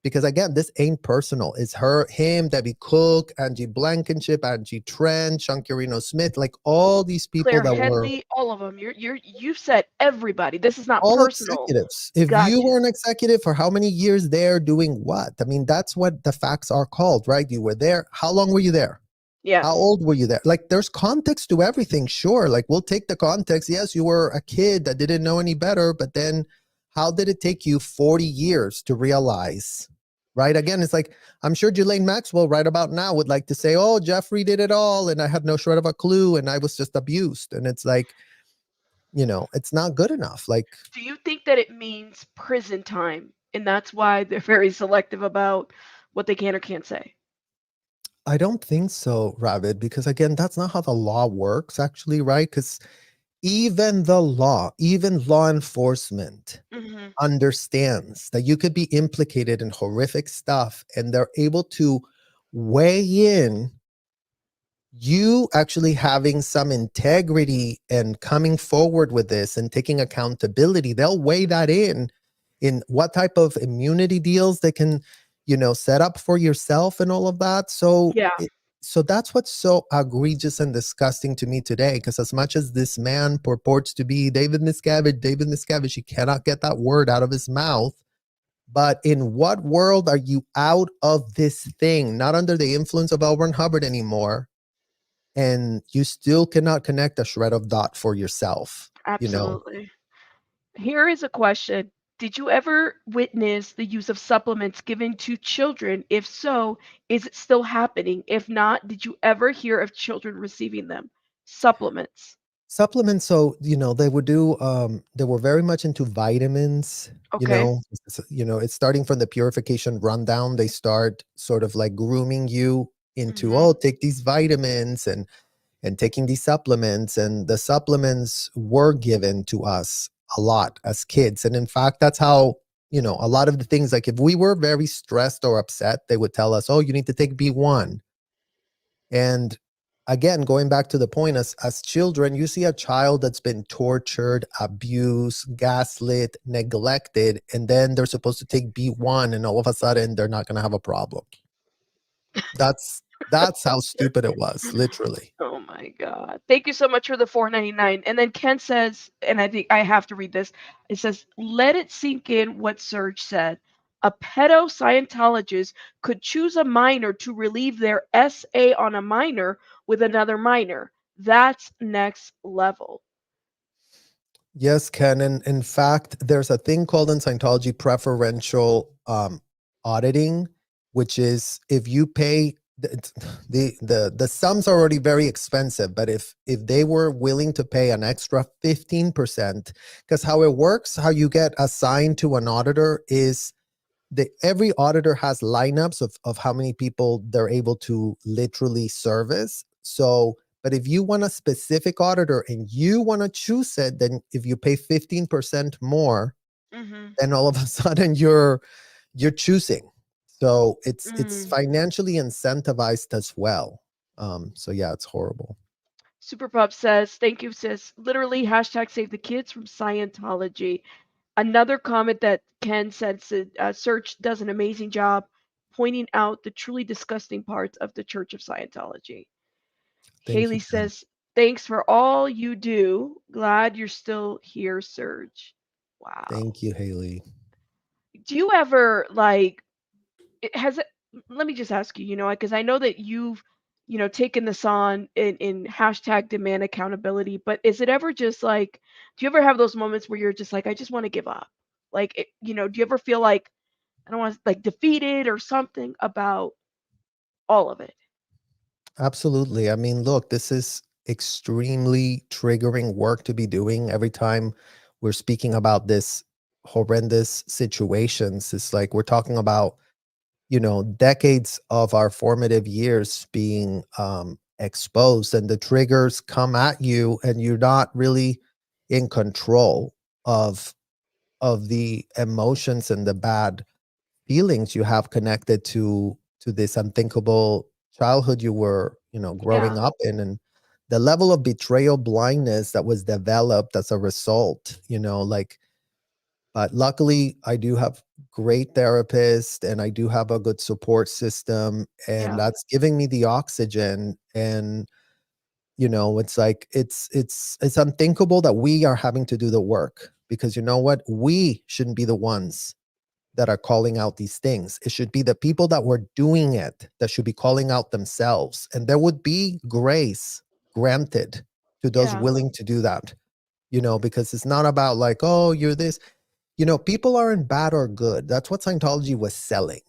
because again, this ain't personal. It's him, Debbie Cook, Angie Blankenship, Angie Trent, Shankarino Smith, like all these people Claire that were Headley, all of them. You've said everybody. This is not all personal. executives. If you Gotcha. were an executive for how many years there doing what? I mean, that's what the facts are called, right? You were there. How long were you there? Yes. How old were you there? Like, there's context to everything. Sure. Like, we'll take the context. Yes, you were a kid that didn't know any better, but then how did it take you 40 years to realize, right? Again, it's like, I'm sure Ghislaine Maxwell right about now would like to say, oh, Jeffrey did it all, and I had no shred of a clue, and I was just abused. And it's like, it's not good enough. Like, Do you think that it means prison time, and that's why they're very selective about what they can or can't say? I don't think so, Ravid, because again, that's not how the law works, actually, right? Because even law enforcement Hmm. understands that you could be implicated in horrific stuff, and they're able to weigh in you actually having some integrity and coming forward with this and taking accountability. They'll weigh that in what type of immunity deals they can, set up for yourself and all of that. So Yeah. so that's what's so egregious and disgusting to me today, because as much as this man purports to be David Miscavige, he cannot get that word out of his mouth. But in what world are you out of this thing, not under the influence of L. Ron Hubbard anymore, and you still cannot connect a shred of dot for yourself? Absolutely. Here is a question. Did you ever witness the use of supplements given to children? If so, is it still happening? If not, did you ever hear of children receiving them? Supplements. Supplements, so, they would do, they were very much into vitamins, Okay. it's starting from the purification rundown. They start sort of like grooming you into, Mhm. oh, take these vitamins and taking these supplements. And the supplements were given to us a lot as kids. And in fact, that's how, a lot of the things, like if we were very stressed or upset, they would tell us, oh, you need to take B1. And again, going back to the point, as children, you see a child that's been tortured, abused, gaslit, neglected, and then they're supposed to take B1, and all of a sudden they're not going to have a problem. That's how stupid it was, literally. Oh my God. Thank you so much for the 4.99. And then Ken says, and I think I have to read this. It says, let it sink in what Serge said. A pedo Scientologist could choose a minor to relieve their SA on a minor with another minor. That's next level. Yes, Ken. And in fact, there's a thing called in Scientology preferential auditing, which is if you pay the sums are already very expensive, but if they were willing to pay an extra 15%, because how it works, how you get assigned to an auditor is every auditor has lineups of how many people they're able to literally service. So, but if you want a specific auditor and you want to choose it, then if you pay 15% more, Hmm. then all of a sudden you're choosing. So it's Mm. financially incentivized as well. So yeah, it's horrible. Super Pup says, thank you, sis. Literally, hashtag save the kids from Scientology. Another comment that Ken said, Search does an amazing job pointing out the truly disgusting parts of the Church of Scientology. Thank you, Haley Ken. says, thanks for all you do. Glad you're still here, Serge. Wow. Thank you, Haley. Do you ever like has it let me just ask you, because I know that you've, taken this on in hashtag demand accountability, but is it ever just like, do you ever have those moments where you're just like, I just want to give up? Like, do you ever feel like, I don't want like defeated or something about all of it? Absolutely. I mean, look, this is extremely triggering work to be doing every time we're speaking about this horrendous situations. It's like we're talking about, decades of our formative years being exposed, and the triggers come at you, and you're not really in control of the emotions and the bad feelings you have connected to this unthinkable childhood you were, growing Yeah. up in, and the level of betrayal blindness that was developed as a result, like, but luckily I do have great therapists, and I do have a good support system, and Yeah. that's giving me the oxygen. And it's like it's unthinkable that we are having to do the work, because you know what, we shouldn't be the ones that are calling out these things. It should be the people that were doing it that should be calling out themselves. And there would be grace granted to those Yeah. willing to do that, because it's not about like, oh, you're this, people aren't bad or good. That's what Scientology was selling.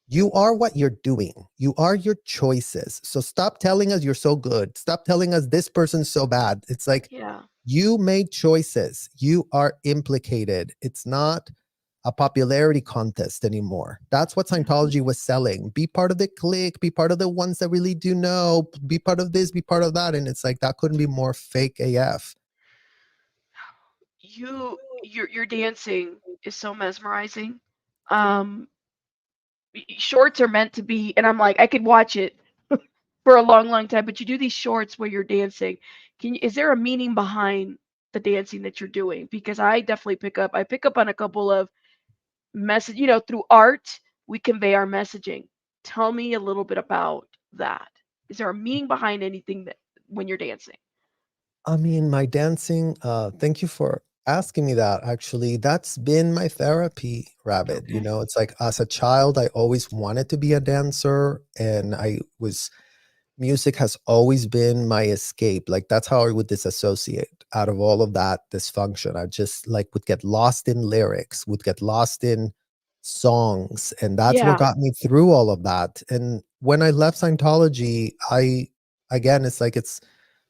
You are what you're doing. You are your choices. So stop telling us you're so good. Stop telling us this person's so bad. It's like Yeah. you made choices. You are implicated. It's not a popularity contest anymore. That's what Yeah. Scientology was selling. Be part of the clique, be part of the ones that really do know, be part of this, be part of that. And it's like that couldn't be more fake AF. Your dancing is so mesmerizing. Um Shorts are meant to be, and I'm like, I could watch it for a long, long time, but you do these shorts where you're dancing. Is there a meaning behind the dancing that you're doing? Because I definitely pick up on a couple of message, through art, we convey our messaging. Tell me a little bit about that. Is there a meaning behind anything that when you're dancing? I mean, my dancing, thank you for asking me that. Actually, that's been my therapy, Rabbit. Okay. It's like as a child, I always wanted to be a dancer, and music has always been my escape. Like that's how I would disassociate. out of all of that dysfunction. I just like would get lost in lyrics, would get lost in songs, and that's what Yeah. got me through all of that. And when I left Scientology, I again, it's like it's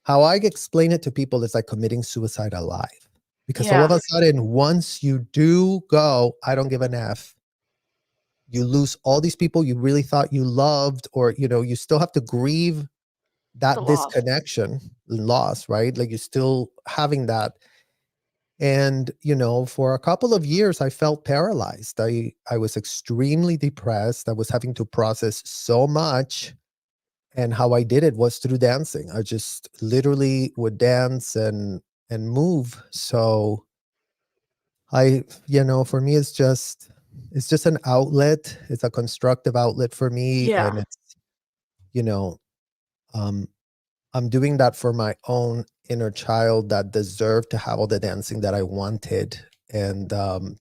how I explain it to people is like committing suicide alive. Because all of Yeah. a sudden, once you do go, I don't give an F, you lose all these people you really thought you loved, or you still have to grieve The that loss. disconnection loss, right? Like you're still having that. And for a couple of years I felt paralyzed. I was extremely depressed. I was having to process so much, and how I did it was through dancing. I just literally would dance and move. So for me it's just an outlet. It's a constructive outlet for me, Yeah. and it's you know um I'm doing that for my own inner child that deserved to have all the dancing that I wanted. And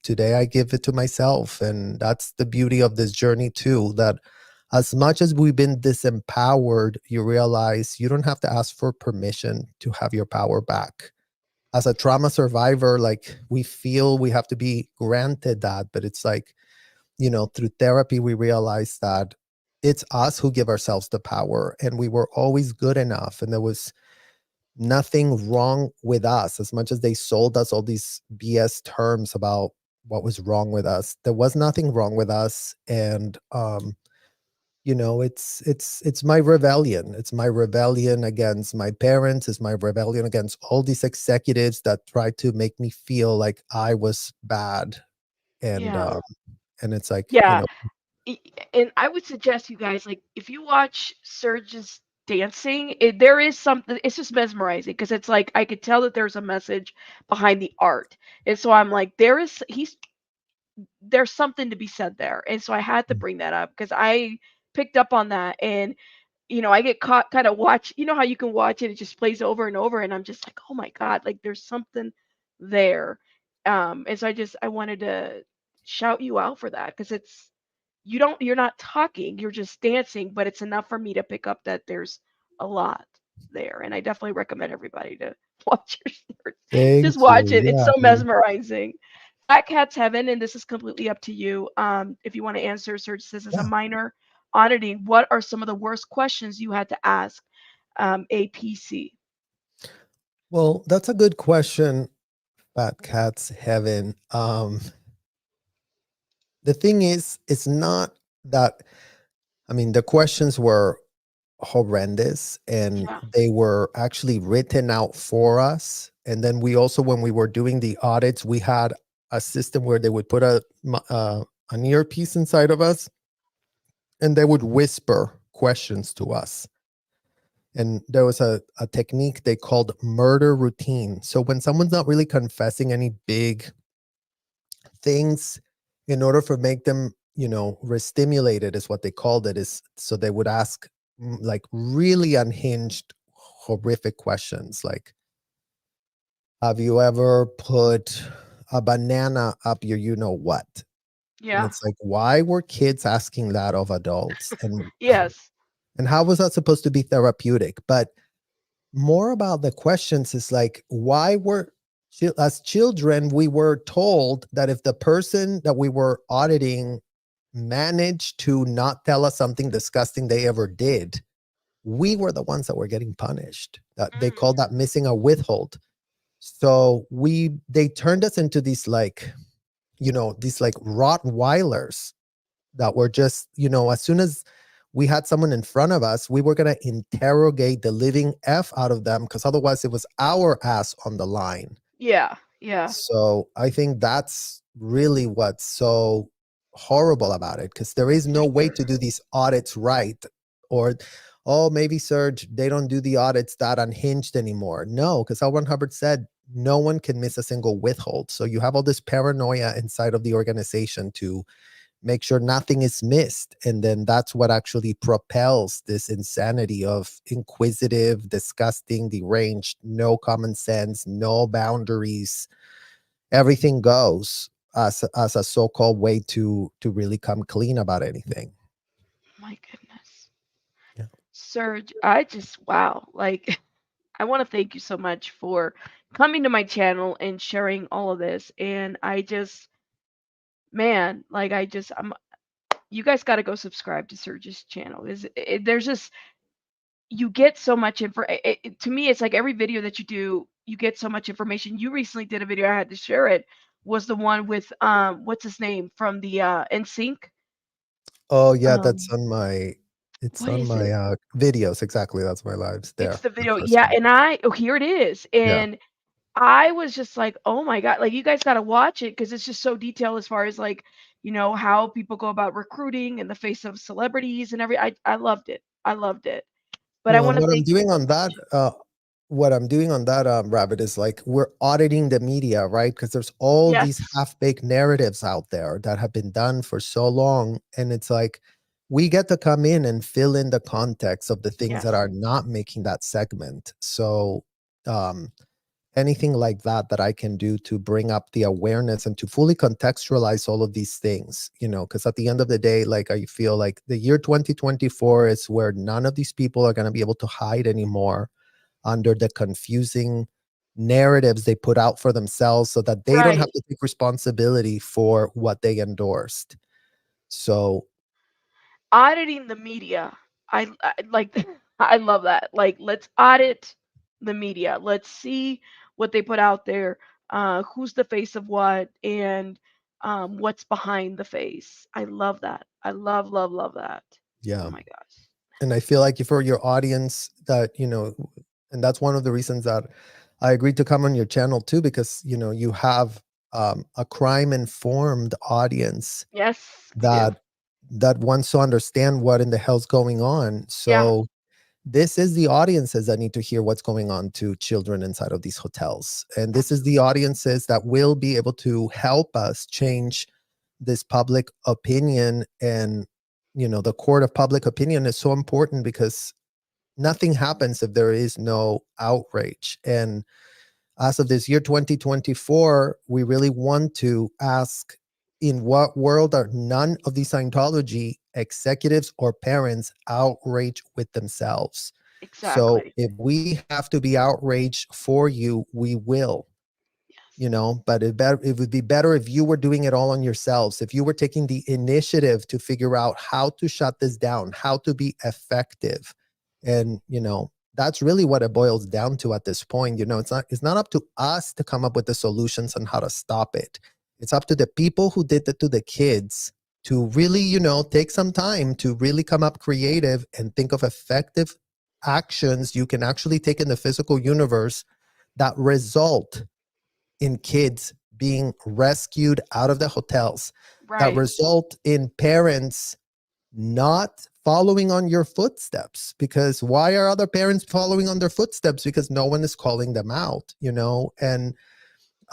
today I give it to myself. And that's the beauty of this journey, too, that as much as we've been disempowered, you realize you don't have to ask for permission to have your power back. As a trauma survivor, like we feel we have to be granted that, but it's like, through therapy, we realize that it's us who give ourselves the power, and we were always good enough. And there was nothing wrong with us. As much as they sold us all these BS terms about what was wrong with us, there was nothing wrong with us. And it's my rebellion. It's my rebellion against my parents. It's my rebellion against all these executives that tried to make me feel like I was bad. And Yeah. and it's like, Yeah. E- And I would suggest you guys, like, if you watch Serges dancing, there is something. It's just mesmerizing because it's like I could tell that there's a message behind the art, and so I'm like, there's something to be said there, and so I had to bring that up because I picked up on that, and I get caught kind of watch. You know how you can watch it; it just plays over and over, and I'm just like, oh my god, like there's something there, and so I wanted to shout you out for that because you're not talking, you're just dancing, but it's enough for me to pick up that there's a lot there. And I definitely recommend everybody to watch your shorts. Just thank watch you. it. It's Yeah, so man. mesmerizing. Fat Cat's Heaven, and this is completely up to you. If you want to answer, Serge says as a Yeah. minor auditing, what are some of the worst questions you had to ask APC? Well, that's a good question. Fat Cat's Heaven. The thing is, it's not that, I mean, the questions were horrendous, and Yeah. they were actually written out for us. And then we also, when we were doing the audits, we had a system where they would put an earpiece inside of us, and they would whisper questions to us. And there was a technique they called murder routine. So when someone's not really confessing any big things, in order for make them restimulated, is what they called it, is so they would ask like really unhinged, horrific questions like, have you ever put a banana up your what? And Yeah. it's like, why were kids asking that of adults? Yes. And how was that supposed to be therapeutic? But more about the questions is like, why were, as children, we were told that if the person that we were auditing managed to not tell us something disgusting they ever did, we were the ones that were getting punished. That they Mm. called that missing a withhold. So they turned us into these like, these like Rottweilers that were just, as soon as we had someone in front of us, we were going to interrogate the living F out of them, because otherwise it was our ass on the line. Yeah. Yeah. So I think that's really what's so horrible about it, because there is For no way sure. to do these audits right. Or, oh, maybe Serge, they don't do the audits that unhinged anymore. No, because L. Ron Hubbard said no one can miss a single withhold. So you have all this paranoia inside of the organization to make sure nothing is missed. And then that's what actually propels this insanity of inquisitive, disgusting, deranged, no common sense, no boundaries, everything goes, as a so-called way to really come clean about anything. My goodness. Yeah. Serge, I just, wow. Like, I want to thank you so much for coming to my channel and sharing all of this. And I just, man, like I'm you guys got to go subscribe to Serges channel. There's just you get so much info. To me, it's like every video that you do, you get so much information. You recently did a video, I had to share it. Was the one with what's his name from the NSYNC? Oh yeah, that's Um, on my it's what on is my it? videos. Exactly. That's my lives It's there. the The video, first yeah. one. And here it is, Yeah. and I was just like, oh my god, like you guys got to watch it because it's just so detailed as far as like how people go about recruiting in the face of celebrities and I loved it. I loved it. But I Well, and want to what I'm thank you doing so on that, much. what I'm doing on that, Rabbit, is like we're auditing the media, right? Because there's all these Yes. half-baked narratives out there that have been done for so long, and it's like we get to come in and fill in the context of the things that Yes. are not making that segment. So, um, anything like that that I can do to bring up the awareness and to fully contextualize all of these things, because at the end of the day, like I feel like the year 2024 is where none of these people are going to be able to hide anymore under the confusing narratives they put out for themselves so that they don't have Right. to take responsibility for what they endorsed. So, Auditing the media. I like I love that. Like let's audit the media. Let's see what they put out there, who's the face of what, and what's behind the face. I love that. I love that. Oh yeah. my gosh. And I feel like for your audience that, and that's one of the reasons that I agreed to come on your channel too, because, you have a crime informed audience Yes, we do. that wants to understand what in the hell's going on. Yeah, So this is the audiences that need to hear what's going on to children inside of these hotels. And this is the absolutely. audiences that will be able to help us change this public opinion. And, the court of public opinion is so important because nothing happens if there is no outrage. And as of this year 2024, we really want to ask, in what world are none of the Scientology executives or parents outraged with themselves? So Exactly. if we have to be outraged for you, we will. Yes. But it would be better if you were doing it all on yourselves, if you were taking the initiative to figure out how to shut this down, how to be effective. And that's really what it boils down to at this point. It's not up to us to come up with the solutions on how to stop it. It's up to the people who did it to the kids to really take some time to really come up creative and think of effective actions you can actually take in the physical universe that result in kids being rescued out of the hotels, that Right. result in parents not following on your footsteps. Because why are other parents following on their footsteps? Because no one is calling them out. And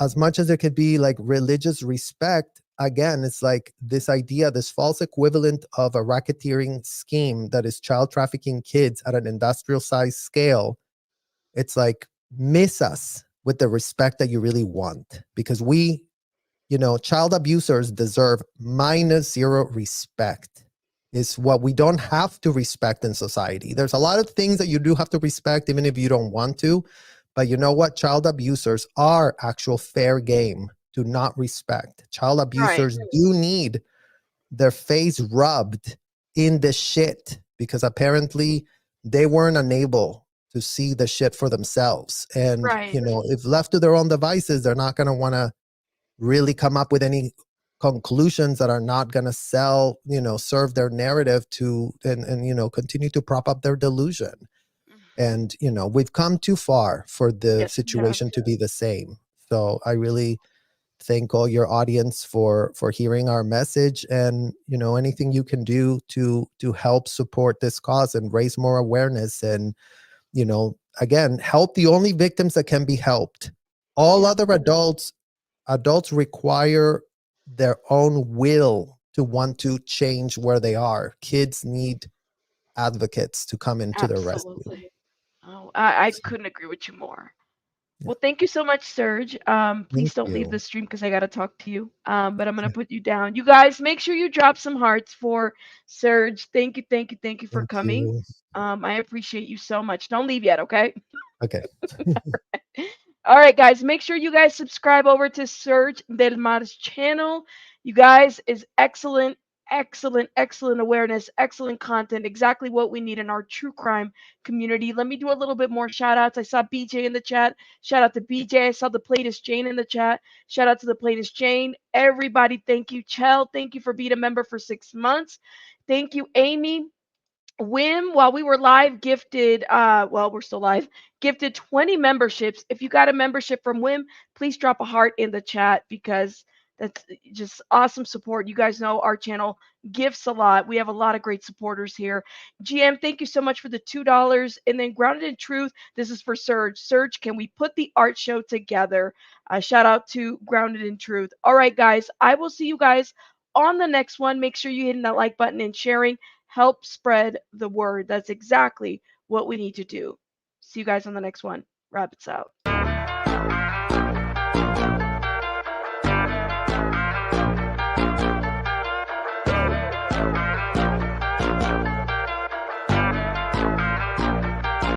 as much as there could be like religious respect, again, it's like this idea, this false equivalent of a racketeering scheme that is child trafficking kids at an industrial size scale. It's like, miss us with the respect that you really want, because child abusers deserve -0 respect. Is what we don't have to respect in society. There's a lot of things that you do have to respect even if you don't want to, but you know what? Child abusers are actual fair game to not respect. Child Right. abusers do need their face rubbed in the shit because apparently they weren't unable to see the shit for themselves. And, Right. if left to their own devices, they're not going to want to really come up with any conclusions that are not going to serve their narrative to and continue to prop up their delusion. And we've come too far for the Yes, we have. situation to be the same. So I really thank all your audience for hearing our message, and anything you can do to help support this cause and raise more awareness, and again, help the only victims that can be helped. All Yeah. other adults require their own will to want to change where they are. Kids need advocates to come into their rescue. Absolutely. Oh, I couldn't agree with you more. Yeah. Well, thank you so much, Serge. Thank Please don't leave you. the stream because I got to talk to you. But I'm going to put you down. You guys, make sure you drop some hearts for Serge. Thank you for Thank coming. you. I appreciate you so much. Don't leave yet, okay? Okay. All right, guys, make sure you guys subscribe over to Serge Del Mar's channel. You guys is excellent, excellent, excellent awareness, excellent content, exactly what we need in our true crime community. Let me do a little bit more shout outs. I saw BJ in the chat. Shout out to BJ. I saw the Platist Jane in the chat. Shout out to the Platist Jane. Everybody, thank you. Chell, thank you for being a member for 6 months. Thank you, Amy. Wim, while we were live, gifted, well, we're still live, gifted 20 memberships. If you got a membership from Wim, please drop a heart in the chat because that's just awesome support. You guys know our channel gifts a lot. We have a lot of great supporters here. GM, thank you so much for the $2. And then Grounded in Truth, this is for Serge. Serge, can we put the art show together? Shout out to Grounded in Truth. All right, guys, I will see you guys on the next one. Make sure you're hitting that like button and sharing. Help spread the word. That's exactly what we need to do. See you guys on the next one. Rabbits out.